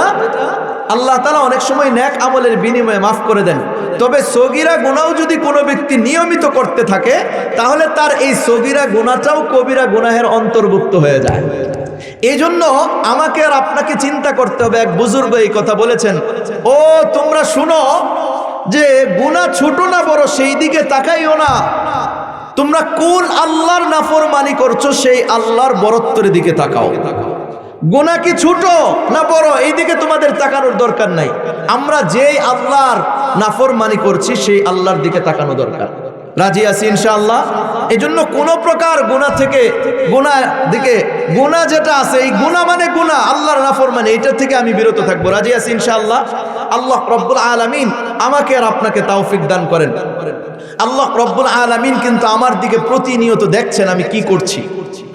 আল্লাহ তাআলা অনেক সময় নেক আমলের বিনিময়ে মাফ করে দেন। তবে সগীরা গুনাহও যদি কোনো ব্যক্তি নিয়মিত করতে থাকে, তাহলে তার এই সগীরা গুনাহটাও কবিরা গুনাহের অন্তর্ভুক্ত হয়ে যায়। এই জন্য আমাকে আর আপনাকে চিন্তা করতে হবে। এক বুজুর্গ এই কথা বলেছেন, ও তোমরা শুনো, যে গুনাহ ছোট না বড় সেই দিকে তাকাইও না, তোমরা কোন আল্লাহর নাফরমানি করছো সেই আল্লাহর বরত্বের দিকে তাকাও। গুনাহ কি ছোট না বড় এই দিকে তোমাদের তাকানোর দরকার নাই। আমরা যেই আল্লাহর নাফরমানি করছি সেই আল্লাহর দিকে তাকানো দরকার। রাজি আছি ইনশাআল্লাহ? এই জন্য কোনো প্রকার গুনাহ থেকে, গুনাহ দিকে, গুনাহ যেটা আছে, এই গুনাহ মানে গুনাহ, আল্লাহর নাফরমানি, এটা থেকে আমি বিরত থাকবো। রাজি আছি ইনশাআল্লাহ? আল্লাহ রব্বুল আলামিন আমাকে আর আপনাকে তৌফিক দান করেন। আল্লাহ রব্বুল আলামিন কিন্তু আমার দিকে প্রতিনিয়ত দেখছেন আমি কি করছি,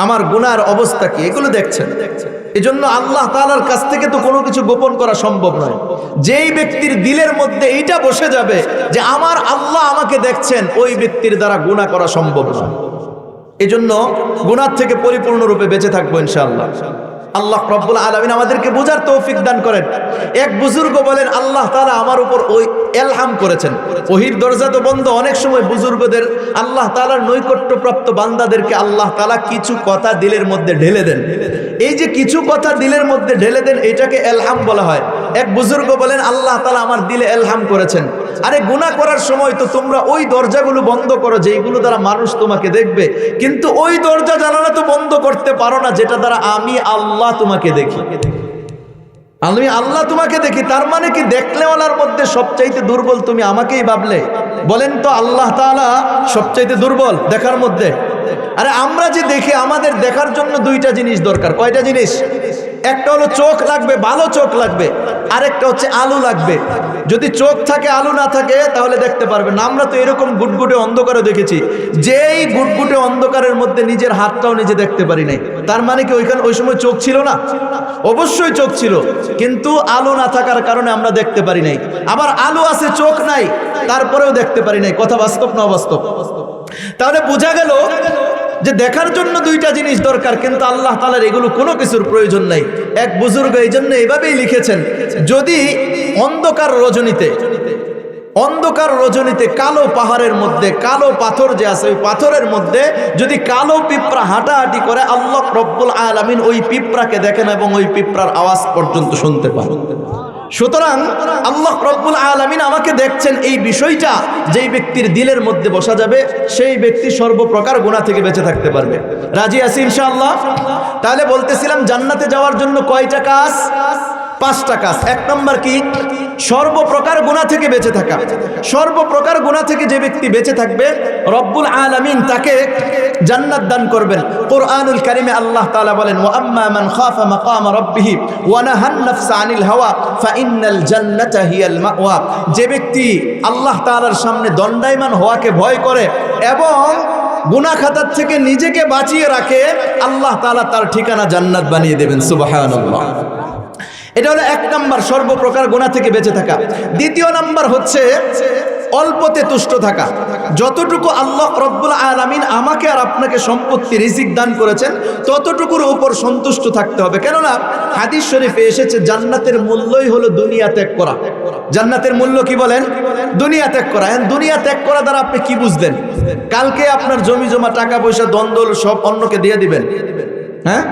আমার গুনার অবস্থা কি, এগুলো দেখছেন। এজন্য আল্লাহ তাআলার কাছ থেকে তো কোনো কিছু গোপন করা সম্ভব নয়। যেই ব্যক্তির দিলের মধ্যে এইটা বসে যাবে যে আমার আল্লাহ আমাকে দেখছেন, ওই ব্যক্তির দ্বারা গুনাহ করা সম্ভব নয়। এজন্য গুনাহ থেকে পরিপূর্ণরূপে বেঁচে থাকবো ইনশাআল্লাহ। আল্লাহ রাব্বুল আলামিন আমাদেরকে বোঝার তৌফিক দান করেন। এক বুজুর্গ বলেন, আল্লাহ তাআলা আমার উপর ওই ইলহাম করেছেন। ওহির দরজা তো বন্ধ, অনেক সময় বুজুর্গদের, আল্লাহ তাআলার নৈকট্যপ্রাপ্ত বান্দাদেরকে আল্লাহ তাআলা কিছু কথা দিলের মধ্যে ঢেলে দেন। এই যে কিছু কথা দিলের মধ্যে ঢেলে দেন, এটাকে ইলহাম বলা হয়। এক বুজুর্গ বলেন, আল্লাহ তাআলা আমার দিলে ইলহাম করেছেন, আরে গুনাহ করার সময় তো তোমরা ওই দরজাগুলো বন্ধ করো যেগুলো দ্বারা মানুষ তোমাকে দেখবে, কিন্তু ওই দরজা জানালা তো বন্ধ করতে পারো না যেটা দ্বারা আমি আল্লাহ তোমাকে দেখি। আমি আল্লাহ তোমাকে দেখি, তার মানে কি দেখলেওয়ালার মধ্যে সবচাইতে দুর্বল তুমি আমাকেই ভাবলে? বলেন তো, আল্লাহ তাআলা সবচাইতে দুর্বল দেখার মধ্যে? আরে আমরা যে দেখি, আমাদের দেখার জন্য দুইটা জিনিস দরকার। কয়টা জিনিস? একটা হলো চোখ লাগবে, ভালো চোখ লাগবে, আরেকটা হচ্ছে আলো লাগবে। যদি চোখ থাকে আলো না থাকে তাহলে দেখতে পারবেন না। আমরা তো এরকম গুটগুটে অন্ধকারে দেখেছি, যেই গুটগুটে অন্ধকারের মধ্যে নিজের হাতটাও নিজে দেখতে পারি নাই। তার মানে কি ওই সময় চোখ ছিল না? অবশ্যই চোখ ছিল, কিন্তু আলো না থাকার কারণে আমরা দেখতে পারি নাই। আবার আলো আছে, চোখ নাই, তারপরেও দেখতে পারি নাই। কথা বাস্তব না অবাস্তব? তাহলে বোঝা গেল যে দেখার জন্য দুইটা জিনিস দরকার, কিন্তু আল্লাহ তাআলার এগুলো কোনো কিছুর প্রয়োজন নাই। এক বুজুর্গ এই জন্য এইভাবেই লিখেছেন, যদি অন্ধকার রজনীতে কালো পাহাড়ের মধ্যে কালো পাথর যে আছে, ওই পাথরের মধ্যে যদি কালো পিঁপড়া হাঁটাহাঁটি করে, আল্লাহ রব্বুল আলামিন ওই পিঁপড়াকে দেখেন এবং ওই পিঁপড়ার আওয়াজ পর্যন্ত শুনতে পান। সুতরাং আল্লাহ রব্বুল আলামিন আমাকে দেখছেন, এই বিষয়টা যেই ব্যক্তির দিলের মধ্যে বসা যাবে সেই ব্যক্তি সর্বপ্রকার গুনাহ থেকে বেঁচে থাকতে পারবে। রাজি আছি ইনশাআল্লাহ? তাহলে বলতেছিলাম জান্নাতে যাওয়ার জন্য কয়টা কাজ? 5টা কাজ। 1 নম্বর কি? সর্বপ্রকার গুনাহ থেকে বেঁচে থাকা। সর্বপ্রকার গুনাহ থেকে যে ব্যক্তি বেঁচে থাকবে, রব্বুল আলামিন তাকে জান্নাত দান করবেন। কুরআনুল কারীমে আল্লাহ তাআলা বলেন, ওয়া আম্মা মান খাফা মাকাম রাব্বিহি ওয়া নাহান নাফসা আনিল হাওয়া ফাইন্নাল জান্নাতা হিয়াল মাওয়া। যে ব্যক্তি আল্লাহ তাআলার সামনে দণ্ডায়মান হওয়াকে ভয় করে এবং গুনাহ খাতার থেকে নিজেকে বাঁচিয়ে রাখে, আল্লাহ তাআলা তার ঠিকানা জান্নাত বানিয়ে দেবেন। সুবহানাল্লাহ। এটা হলো 1 নাম্বার, সর্বপ্রকার গুনাহ থেকে বেঁচে থাকা। 2 নাম্বার হচ্ছে অল্পতে তুষ্ট থাকা। যতটুকু আল্লাহ রব্বুল আলামিন আমাকে আর আপনাকে সম্পত্তি রিজিক দান করেছেন, ততটুকুর উপর সন্তুষ্ট থাকতে হবে। কেননা হাদিস শরীফে এসেছে, জান্নাতের মূল্যই হলো দুনিয়া ত্যাগ করা। জান্নাতের মূল্য কি বলেন? দুনিয়া ত্যাগ করা। দুনিয়া ত্যাগ করা দ্বারা আপনি কি বুঝলেন? কালকে আপনার জমি জমা টাকা পয়সা দ্বন্দ্ব সব অন্যকে দিয়ে দিবেন? হ্যাঁ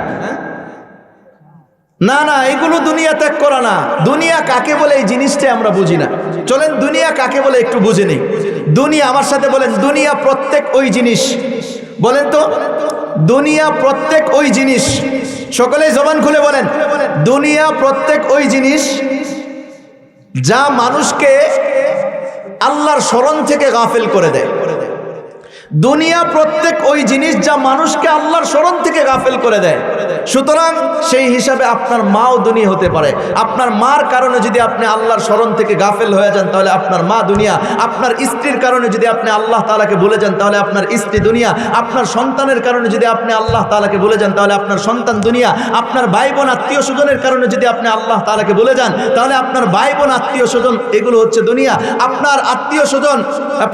না না, এগুলো দুনিয়া ত্যাগ করা না। দুনিয়া কাকে বলে এই জিনিসটাই আমরা বুঝি না। চলেন দুনিয়া কাকে বলে একটু বুঝে নিই। দুনিয়া, আমার সাথে বলেন, দুনিয়া প্রত্যেক ওই জিনিস। বলেন তো, দুনিয়া প্রত্যেক ওই জিনিস। সকলেই জবান খুলে বলেন, দুনিয়া প্রত্যেক ওই জিনিস যা মানুষকে আল্লাহর স্মরণ থেকে গাফেল করে দেয়। দুনিয়া প্রত্যেক ওই জিনিস যা মানুষকে আল্লাহর স্মরণ থেকে গাফেল করে দেয়। সুতরাং সেই হিসাবে আপনার মাও দুনিয়া হতে পারে। আপনার মার কারণে যদি আপনি আল্লাহর স্মরণ থেকে গাফেল হয়ে যান, তাহলে আপনার মা দুনিয়া। আপনার স্ত্রীর কারণে যদি আপনি আল্লাহ তাআলাকে ভুলে যান, তাহলে আপনার স্ত্রী দুনিয়া। আপনার সন্তানের কারণে যদি আপনি আল্লাহ তাআলাকে ভুলে যান, তাহলে আপনার সন্তান দুনিয়া। আপনার ভাই বোন আত্মীয় স্বজনের কারণে যদি আপনি আল্লাহ তাআলাকে ভুলে যান, তাহলে আপনার ভাই বোন আত্মীয় স্বজন এগুলো হচ্ছে দুনিয়া। আপনার আত্মীয় স্বজন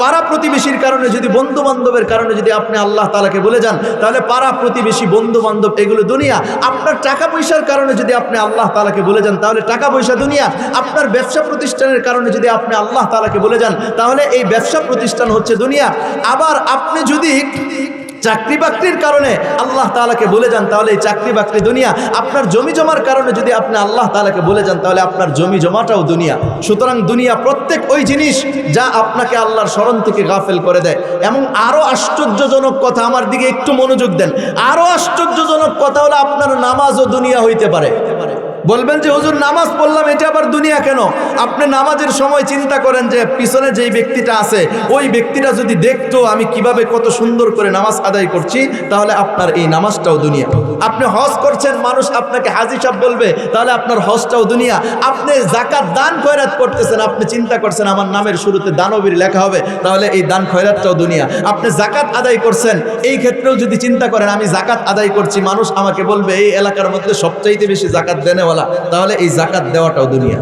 পাড়া প্রতিবেশীর কারণে যদি, বন্ধু বান্ধবের কারণে যদি আপনি আল্লাহ তাআলাকে ভুলে যান, তাহলে পাড়া প্রতিবেশী বন্ধু বান্ধব এগুলো দুনিয়া। আপনার টাকা পয়সার কারণে যদি আপনি আল্লাহ তাআলাকে ভুলে যান, তাহলে টাকা পয়সা দুনিয়া। আপনার ব্যবসা প্রতিষ্ঠানের কারণে যদি আপনি আল্লাহ তাআলাকে ভুলে যান, তাহলে এই ব্যবসা প্রতিষ্ঠান হচ্ছে দুনিয়া। আবার আপনি যদি চাকরি বাকরির কারণে আল্লাহ তাআলাকে ভুলে যান, তাহলে এই চাকরি বাকরি দুনিয়া। আপনার জমি জমার কারণে যদি আপনি আল্লাহ তাআলাকে ভুলে যান, তাহলে আপনার জমি জমাটাও দুনিয়া। সুতরাং দুনিয়া প্রত্যেক ওই জিনিস যা আপনাকে আল্লাহর স্মরণ থেকে গাফেল করে দেয়। এবং আরো আশ্চর্যজনক কথা, আমার দিকে একটু মনোযোগ দেন, আরো আশ্চর্যজনক কথা হলো আপনার নামাজও দুনিয়া হইতে পারে। বলবেন যে হুজুর নামাজ পড়লাম, এটা আবার দুনিয়া কেন? আপনি নামাজের সময় চিন্তা করেন যে পিছনে যেই ব্যক্তিটা আছে, ওই ব্যক্তিটা যদি দেখতো আমি কিভাবে কত সুন্দর করে নামাজ আদায় করছি, তাহলে আপনার এই নামাজটাও দুনিয়া। আপনি হজ করছেন, মানুষ আপনাকে হাজী সাহেব বলবে, তাহলে আপনার হজটাও দুনিয়া। আপনি যাকাত দান খয়রাত করতেছেন, আপনি চিন্তা করছেন আমার নামের শুরুতে দানবীর লেখা হবে, তাহলে এই দান খয়রাতটাও দুনিয়া। আপনি যাকাত আদায় করছেন, এই ক্ষেত্রেও যদি চিন্তা করেন আমি যাকাত আদায় করছি, মানুষ আমাকে বলবে এই এলাকার মধ্যে সবচাইতে বেশি যাকাত দেনে, তাহলে এই যাকাত দেওয়াটাও দুনিয়া।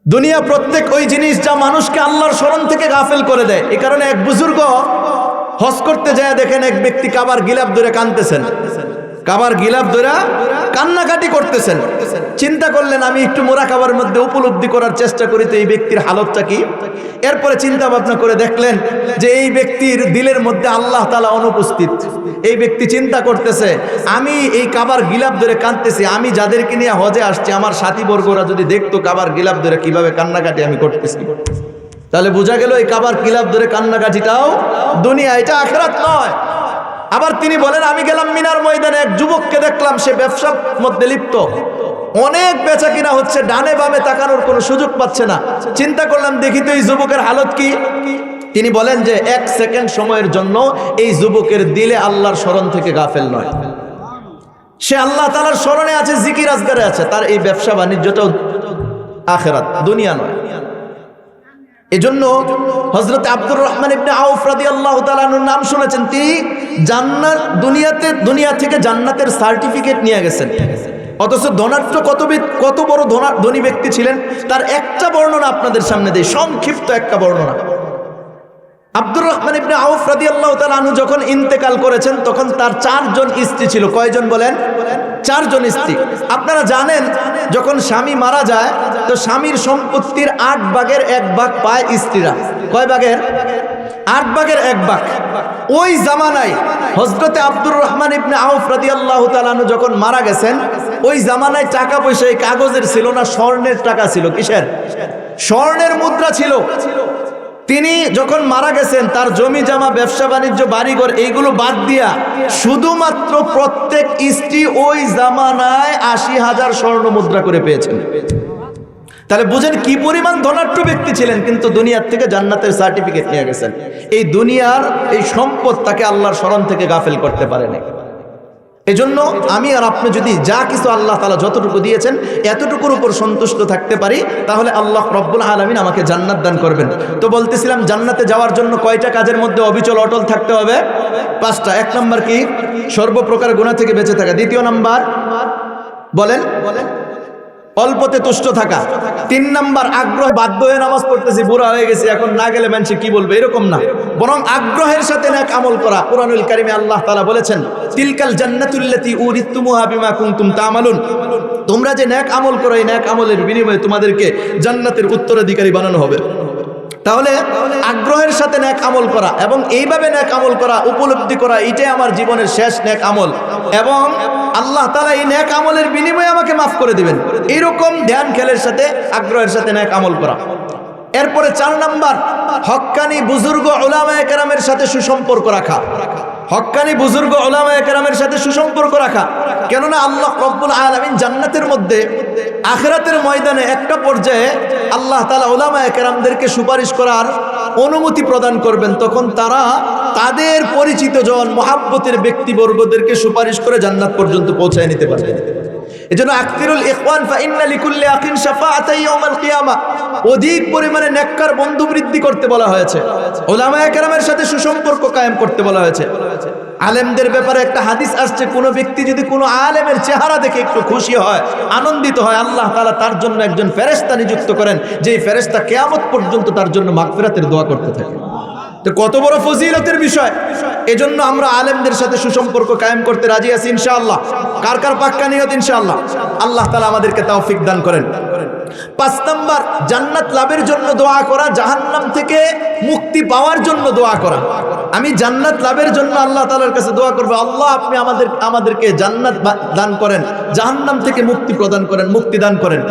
দুনিয়া প্রত্যেক ওই জিনিস যা মানুষকে আল্লাহর স্মরণ থেকে গাফেল করে দেয়। এই কারণে এক বুজুর্গ হজ করতে যায়, দেখেন এক ব্যক্তি কাবার গিলাফ ধরে কাঁদতেছেন, কাবার গিলাফ ধরে কান্নাকাটি করতেছেন। চিন্তা করলেন আমি একটু মুরাকাবার মধ্যে উপলব্ধি করার চেষ্টা করি তো এই ব্যক্তির হালতটা কি। এরপরে চিন্তা ভাবনা করে দেখলেন যে এই ব্যক্তির দিলের মধ্যে আল্লাহ তাআলা অনুপস্থিত। এই ব্যক্তি চিন্তা করতেছে আমি এই কাবার গিলাফ ধরে কাঁদতেছি, আমি যাদেরকে নিয়ে হজে আসছি আমার সাথীবর্গরা যদি দেখতো কাবার গিলাফ ধরে কিভাবে কান্নাকাটি আমি করতেছি, তাহলে বোঝা গেল এই কাবার গিলাফ ধরে কান্নাকাটিটাও দুনিয়া, এটা আখিরাত নয়। আবার তিনি বলেন আমি গেলাম মিনার ময়দানে, এক যুবককে দেখলাম সে ব্যবসার মধ্যে লিপ্ত, অনেক বেচা কিনা হচ্ছে, ডানে বামে তাকানোর কোনো সুযোগ পাচ্ছে না। চিন্তা করলাম দেখি তো এই যুবকের হালত কি। তিনি বলেন যে 1 সেকেন্ড সময়ের জন্য এই যুবকের দিলে আল্লাহর স্মরণ থেকে গাফেল নয়। সে আল্লাহ তাআলার স্মরণে আছে, জিকির আজগারে আছে, তার এই ব্যবসা বাণিজ্যটাও আখিরাত, দুনিয়া নয়। এজন্য হযরত আব্দুর রহমান ইবনে আউফ রাদিয়াল্লাহু তাআলা আনহুর নাম শুনেছেন, তিনি জান্নাত দুনিয়া থেকে জান্নাতের সার্টিফিকেট নিয়ে গেছেন। অথচ ধনাঢ্য কত বড় ধনী ব্যক্তি ছিলেন, তার একটা বর্ণনা আপনাদের সামনে দেই, সংক্ষিপ্ত একটা বর্ণনা। আব্দুর রহমান ইবনে আউফ রাদিয়াল্লাহু তাআলা আনহু যখন ইন্তেকাল করেছেন তখন তার 4 জন স্ত্রী ছিল। কয়জন বলেন? 4 জন স্ত্রী। আপনারা জানেন যখন স্বামী মারা যায় তো স্বামীর সম্পত্তির 8 ভাগের 1 ভাগ পায় স্ত্রীরা। কয় ভাগের? 8 ভাগের 1 ভাগ। ওই জামানায় হযরতে আব্দুর রহমান ইবনে আউফ রাদিয়াল্লাহু তাআলা আনহু যখন মারা গেছেন, ওই জামানায় টাকা পয়সা এই কাগজের ছিল না, স্বর্ণের টাকা ছিল। কিসের? স্বর্ণের মুদ্রা ছিল। তিনি যখন মারা গেছেন তার জমি জমা, ব্যবসা বাণিজ্য, বাড়িঘর এইগুলো বাদ দিয়া শুধুমাত্র প্রত্যেক স্ত্রী ওই জামানায় 80,000 স্বর্ণ মুদ্রা করে পেয়েছেন। তাহলে বুঝেন কি পরিমাণ ধনাঢ্য ব্যক্তি ছিলেন, কিন্তু দুনিয়ার থেকে জান্নাতের সার্টিফিকেট নিয়ে গেছেন। এই দুনিয়ার এই সম্পদ তাকে আল্লাহর স্মরণ থেকে গাফেল করতে পারেনি। এজন্য আমি আর আপনি যদি যা কিছু আল্লাহ তাআলা যতটুকু দিয়েছেন এতটুকুর উপর সন্তুষ্ট থাকতে পারি, তাহলে আল্লাহ রব্বুল আলামিন আমাকে জান্নাত দান করবেন। তো বলতেছিলাম জান্নাতে যাওয়ার জন্য কয়টা কাজের মধ্যে অবিচল অটল থাকতে হবে? 5টা। 1 নাম্বার কি? সর্বপ্রকার গুনাহ থেকে বেঁচে থাকা। 2 নাম্বার বলেন? অল্পতে তুষ্ট থাকা। 3 নাম্বার আগ্রহ, বাধ্য হয়ে নামাজ পড়তেছি, বুড়া হয়ে গেছি, এখন না গেলে মানুষ কি বলবে, এরকম না, বরং আগ্রহের সাথে নেক আমল করা। কুরআনুল কারীমে আল্লাহ তাআলা বলেছেন, তিলকাল জান্নাতুল্লাতী উরিতুমুহা বিমা কুনতুম তা'মালুন, তোমরা যে নেক আমল করো এই নেক আমলের বিনিময়ে তোমাদেরকে জান্নাতের উত্তরাধিকারী বানানো হবে। তাহলে আগ্রহের সাথে নেক আমল করা এবং এইভাবে নেক আমল করা, উপলব্ধি করা, এটাই আমার জীবনের শেষ নেক আমল এবং আল্লাহ তাআলা এই নেক আমলের বিনিময়ে আমাকে মাফ করে দিবেন, এরকম ধ্যান খেলের সাথে আগ্রহের সাথে নেক আমল করা। এরপরে 4 নাম্বার হক্কানি বুজুর্গ উলামায়ে কেরামের সাথে সুসম্পর্ক রাখা। হক্কানি বুজুর্গ উলামায়ে কেরামের সাথে সুসম্পর্ক রাখা। কেননা আল্লাহ রব্বুল আলামিন জান্নাতের মধ্যে আখিরাতের ময়দানে একটা পর্যায়ে আল্লাহ তাআলা উলামায়ে কেরামদেরকে সুপারিশ করার অনুমতি প্রদান করবেন। তখন তারা তাদের পরিচিত জন মহাব্বতের ব্যক্তিবর্গদেরকে সুপারিশ করে জান্নাত পর্যন্ত পৌঁছায় নিতে পারবে। এজন্য আকতিরুল ইখওয়ান ফা ইন্না লিকুল্লি আখিন শাফাআতান ইয়াউমাল কিয়ামা, অধিক পরিমাণে নেককার বন্ধু বৃদ্ধি করতে বলা হয়েছে। উলামায়ে কেরামের সাথে সুসম্পর্ক কায়েম করতে বলা হয়েছে। আলেমদের ব্যাপারে একটা হাদিস আসছে, কোনো ব্যক্তি যদি কোনো আলেমের চেহারা দেখে একটু খুশি হয়, আনন্দিত হয়, আল্লাহ তাআলা তার জন্য একজন ফেরেশতা নিযুক্ত করেন, যেই ফেরেশতা কিয়ামত পর্যন্ত তার জন্য মাগফিরাতের দোয়া করতে থাকে। তো কত বড় ফজিলতের বিষয়। এজন্য আমরা আলেমদের সাথে সুসম্পর্ক কায়েম করতে রাজি আছি ইনশাআল্লাহ। কার কার পাক্কা নিয়ত ইনশাআল্লাহ? আল্লাহ তাআলা আমাদেরকে তৌফিক দান করেন। 5 নাম্বার জান্নাত লাভের জন্য দোয়া করা, জাহান্নাম থেকে মুক্তি পাওয়ার জন্য দোয়া করা। আমি জান্নাত লাভের জন্য আল্লাহ তাআলার কাছে দোয়া করব, আল্লাহ আপনি আমাদেরকে জান্নাত দান করেন, জাহান্নাম থেকে মুক্তি প্রদান করেন, মুক্তি দান করেন।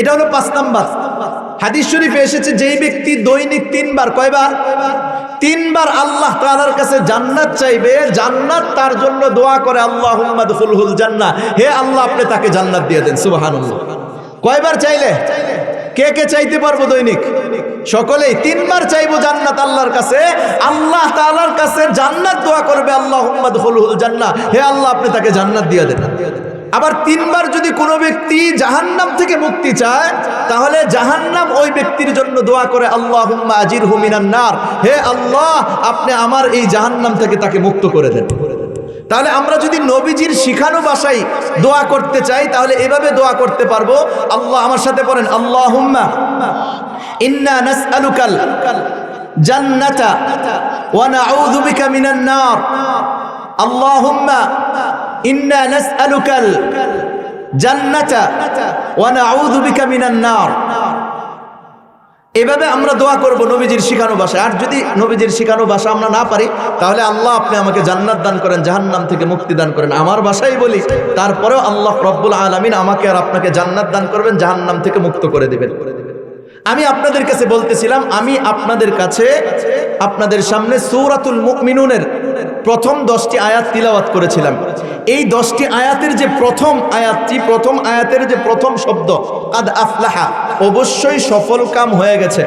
এটা হলো 5 নাম্বার। হাদিস শরীফে এসেছে যেই ব্যক্তি দৈনিক 3 বার, কয়বার? 3 বার আল্লাহ তাআলার কাছে জান্নাত চাইবে, জান্নাত তার জন্য দোয়া করে, আল্লাহুম্মা দুখুলহুল জান্নাহ, হে আল্লাহ আপনি তাকে জান্নাত দিয়ে দেন। সুবহানাল্লাহ। কয়বার চাইলে? কে কে চাইতে পারবো দৈনিক? সকলেই 3 বার চাইবো জান্নাত আল্লাহর কাছে, আল্লাহ তাআলার কাছে জান্নাত দোয়া করবে, আল্লাহুম্মা দুখুলহুল জান্নাহ, হে আল্লাহ আপনি তাকে জান্নাত দিয়ে দেন। আবার 3 বার যদি কোনো ব্যক্তি জাহান্নাম থেকে মুক্তি চায়, তাহলে জাহান্নাম ওই ব্যক্তির জন্য দোয়া করে, আল্লাহুম্মা আজিরহু মিনান নার, হে আল্লাহ আপনি আমার এই জাহান্নাম থেকে তাকে মুক্ত করে দেন। তাহলে আমরা যদি নবীজির শিখানো ভাষায় দোয়া করতে চাই তাহলে এভাবে দোয়া করতে পারবো। আল্লাহ, আমার সাথে পড়েন, আল্লাহুম্মা ইন্না নাসআলুকাল জান্নাতা ওয়া নাউযু বিকা মিনান নার, আল্লাহুম্মা ইন্না নাসআলুকাল জান্নাতা ওয়া নাউযু বিকা মিনান নার। এভাবে আমরা দোয়া করব নবীজির শিখানো ভাষায়। আর যদি নবীজির শিখানো ভাষা আমরা না পারি তাহলে আল্লাহ আপনি আমাকে জান্নাত দান করেন, জাহান্নাম থেকে মুক্তি দান করেন। আমার ভাষাই বলি, তারপরেও আল্লাহ রব্বুল আলামিন আমাকে আর আপনাকে জান্নাত দান করবেন, জাহান্নাম থেকে মুক্ত করে দিবেন। আমি আপনাদের কাছে বলতেছিলাম, আমি আপনাদের কাছে আপনাদের সামনে সূরাতুল মুমিনুনের প্রথম 10টি আয়াত তিলাওয়াত করেছিলাম। এই 10টি আয়াতের যে প্রথম আয়াতটি, প্রথম আয়াতের যে প্রথম শব্দ কাদ আফলাহা, অবশ্যই সফল কাম হয়ে গেছে।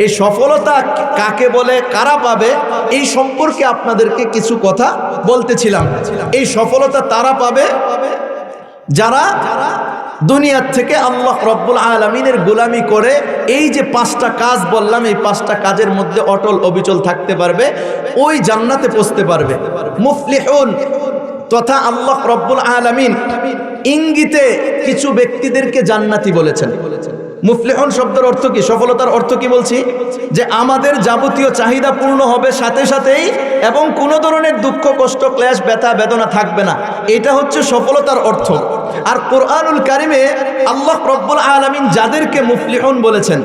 এই সফলতা কাকে বলে, কারা পাবে, এই সম্পর্কে আপনাদেরকে কিছু কথা বলতেছিলাম। এই সফলতা তারা পাবে যারা দুনিয়ার থেকে আল্লাহ রব্বুল আলামিনের গোলামি করে এই যে 5টা কাজ বললাম, এই 5টা কাজের মধ্যে অটল অবিচল থাকতে পারবে, ওই জান্নাতে পৌঁছতে পারবে। মুফলিহুন তথা আল্লাহ রব্বুল আলামিন ইঙ্গিতে কিছু ব্যক্তিদেরকে জান্নাতি বলেছেন। মুফলিহুন শব্দের অর্থ কি? সফলতার অর্থ কি বলছি? যে আমাদের যাবতীয় চাহিদা পূর্ণ হবে সাথে সাথেই, এবং কোনো ধরনের দুঃখ কষ্ট ক্লেশ ব্যথা বেদনা থাকবে না। এটা হচ্ছে সফলতার অর্থ। আর কোরআনুল কারিমে আল্লাহ রব্বুল আলামিন যাদেরকে মুফলিহুন বলেছেন,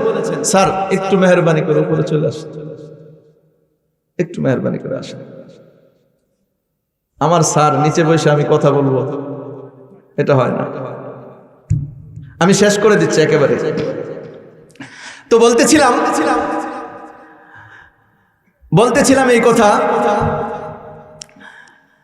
স্যার একটু মেহরবানি করে উপরে চলে আসেন, একটু মেহরবানি করে আসেন। আমার স্যার নিচে বসে আমি কথা বলবো, এটা হয় না। আমি শেষ করে দিচ্ছি একেবারে। তো বলতেছিলাম এই কথা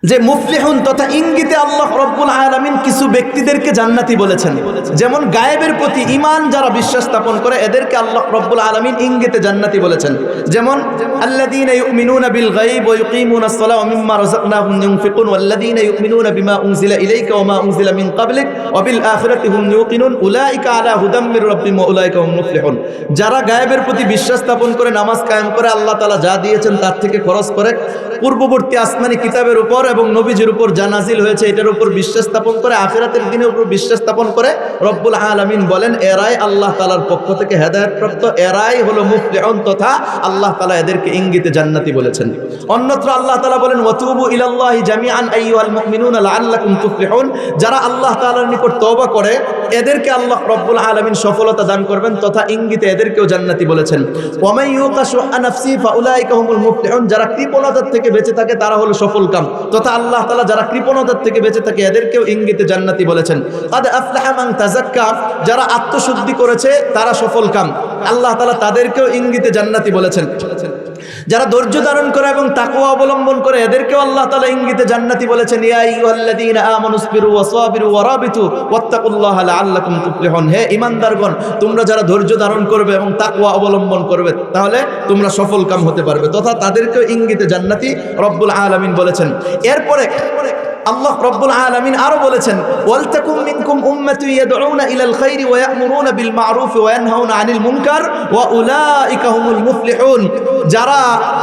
যে মুফলিহুন তথা ইঙ্গিতে আল্লাহ রব্বুল আলামিন কিছু ব্যক্তিদেরকে জান্নাতি বলেছেন। যেমন গায়েবের প্রতি ঈমান যারা বিশ্বাস স্থাপন করে, এদেরকে আল্লাহ রব্বুল আলামিন ইঙ্গিতে জান্নাতি বলেছেন। যেমন আল্লাযীনা ইউমিনুনা বিল গায়ব ওয়া ইউকিমুনাস সালাতা ওয়া মিম্মা রাযাকনাহুম ইউনফিকুন ওয়াল্লাযীনা ইউমিনুনা বিমা উনজিলা ইলাইকা ওয়া মা উনজিলা মিন ক্বাবলিক ওয়া বিল আখিরাতি হুম ইউকিনুন উলাইকা আলা হুদাম মির রাব্বিহিম ওয়া উলাইকা হুম মুফলিহুন। যারা গায়েবের প্রতি বিশ্বাস স্থাপন করে, নামাজ কায়েম করে, আল্লাহ তাআলা যা দিয়েছেন তার থেকে খরচ করে, পূর্ববর্তী আসমানি কিতাবের উপর এবং নবীজির উপর যা নাজিল হয়েছে এটার উপর বিশ্বাস স্থাপন করে, আখিরাতের দিনের উপর বিশ্বাস স্থাপন করে, রব্বুল আলামিন বলেন এরাই আল্লাহ তাআলার পক্ষ থেকে হেদায়েতপ্রাপ্ত, এরাই হলো মুফলিহুন তথা আল্লাহ তাআলা এদেরকে ইঙ্গিতে জান্নাতি বলেছেন। অন্যত্র আল্লাহ তাআলা বলেন ওয়াতুবু ইলাল্লাহি জামিআন আইয়ুহাল মুমিনুনা লাআল্লাকুম তুফলিহুন। যারা আল্লাহ তাআলার নিকট তওবা করে এদেরকে আল্লাহ রব্বুল আলামিন সফলতা দান করবেন তথা ইঙ্গিতে এদেরকেও জান্নাতি বলেছেন। ওয়া মান ইউকা শুহা নাফসি ফাউলাইকা হুমুল মুফলিহুন। যারা কৃপণতার থেকে বেঁচে থাকে তারা হলো সফলকাম তথা আল্লাহ তাআলা যারা কৃপণতার থেকে বেঁচে থাকে এদেরকেও ইঙ্গিতে জান্নাতি বলেছেন। কাদ আফলাহা মান তাযাক্কা। যারা আত্মশুদ্ধি করেছে তারা সফলকাম, আল্লাহ তাআলা তাদেরকেও ইঙ্গিতে জান্নাতি বলেছেন। যারা ধৈর্য ধারণ করে এবং তাকওয়া অবলম্বন করে এদেরকেও আল্লাহ তাআলা ইঙ্গিতে জান্নাতি বলেছেন। ইয়া আইয়ুহাল্লাযীনা আমানুসবিরু ওয়াসাবিরু ওয়ারাবিতু ওয়াত্তাকুল্লাহা লাআল্লাকুম তুফলিহুন। হে ঈমানদারগণ, তোমরা যারা ধৈর্য ধারণ করবে এবং তাকওয়া অবলম্বন করবে তাহলে তোমরা সফলকাম হতে পারবে তথা তাদেরকেও ইঙ্গিতে জান্নাতি রব্বুল আলামিন বলেছেন। এরপরে আল্লাহ রব্বুল আলামিন আরো বলেছেন ওয়ালতাকুম মিনকুম উম্মাতুন ইয়াদউনা ইলাল খায়রি ওয়া ইয়া'মুরুনা বিল মা'রুফ ওয়া ইয়ানহাউনা আনিল মুনকার ওয়া উলাইকা হুমুল মুফলিহুন। যারা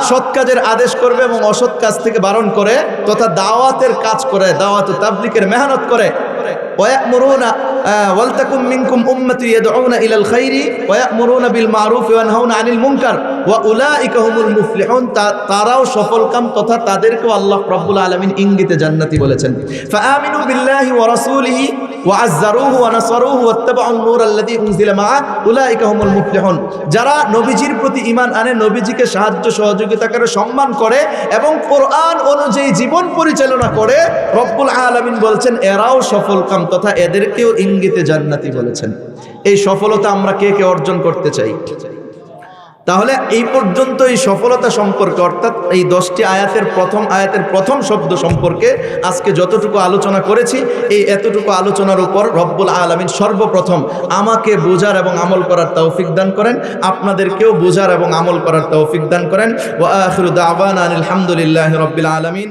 সৎ কাজের আদেশ করবে এবং অসৎ কাজ থেকে বারণ করে তথা দাওয়াতের কাজ করে, দাওয়াত ও তাবলীগের মেহনত করে, ওয়ায়া'মুরুনা ওয়ালতাকুম মিনকুম উম্মাতুন ইয়াদউনা ইলাল খায়রি ওয়া ইয়া'মুরুনা বিল মা'রুফ ওয়া ইয়ানহাউনা আনিল মুনকার ওয়া উলাইকা হুমুল মুফলিহুন। তারাও সফলকাম তথা তাদেরকেও আল্লাহ রাব্বুল আলামিন ইঙ্গিতে জান্নাতি বলেছেন। ফাআমিনু বিল্লাহি ওয়া রাসূলিহি ওয়া আযযারুহু ওয়া নাসারুহু ওয়াত্তাবাউন নূর আল্লাযী উনজিলা মাআ উলাইকা হুমুল মুফলিহুন। যারা নবীজির প্রতি ঈমান আনে, নবীজিকে সাহায্য সহযোগিতা করে, সম্মান করে এবং কোরআন অনুযায়ী জীবন পরিচালনা করে, রব্বুল আলামিন বলছেন এরাও সফলকাম তথা এদেরকেও ইঙ্গিতে জান্নাতি বলেছেন। এই সফলতা আমরা কে কে অর্জন করতে চাই? তাহলে এই পর্যন্ত এই সফলতা সম্পর্কে অর্থাৎ এই 10টি আয়াতের প্রথম শব্দ সম্পর্কে আজকে যতটুকু আলোচনা করেছি, এই এতটুকু আলোচনার উপর রব্বুল আলামিন সর্বপ্রথম আমাকে বোঝার এবং আমল করার তৌফিক দান করেন, আপনাদেরকেও বোঝার এবং আমল করার তৌফিক দান করেন। ওয়া আখিরু দাওয়ানা আলহামদুলিল্লাহি রাব্বিল আলামিন।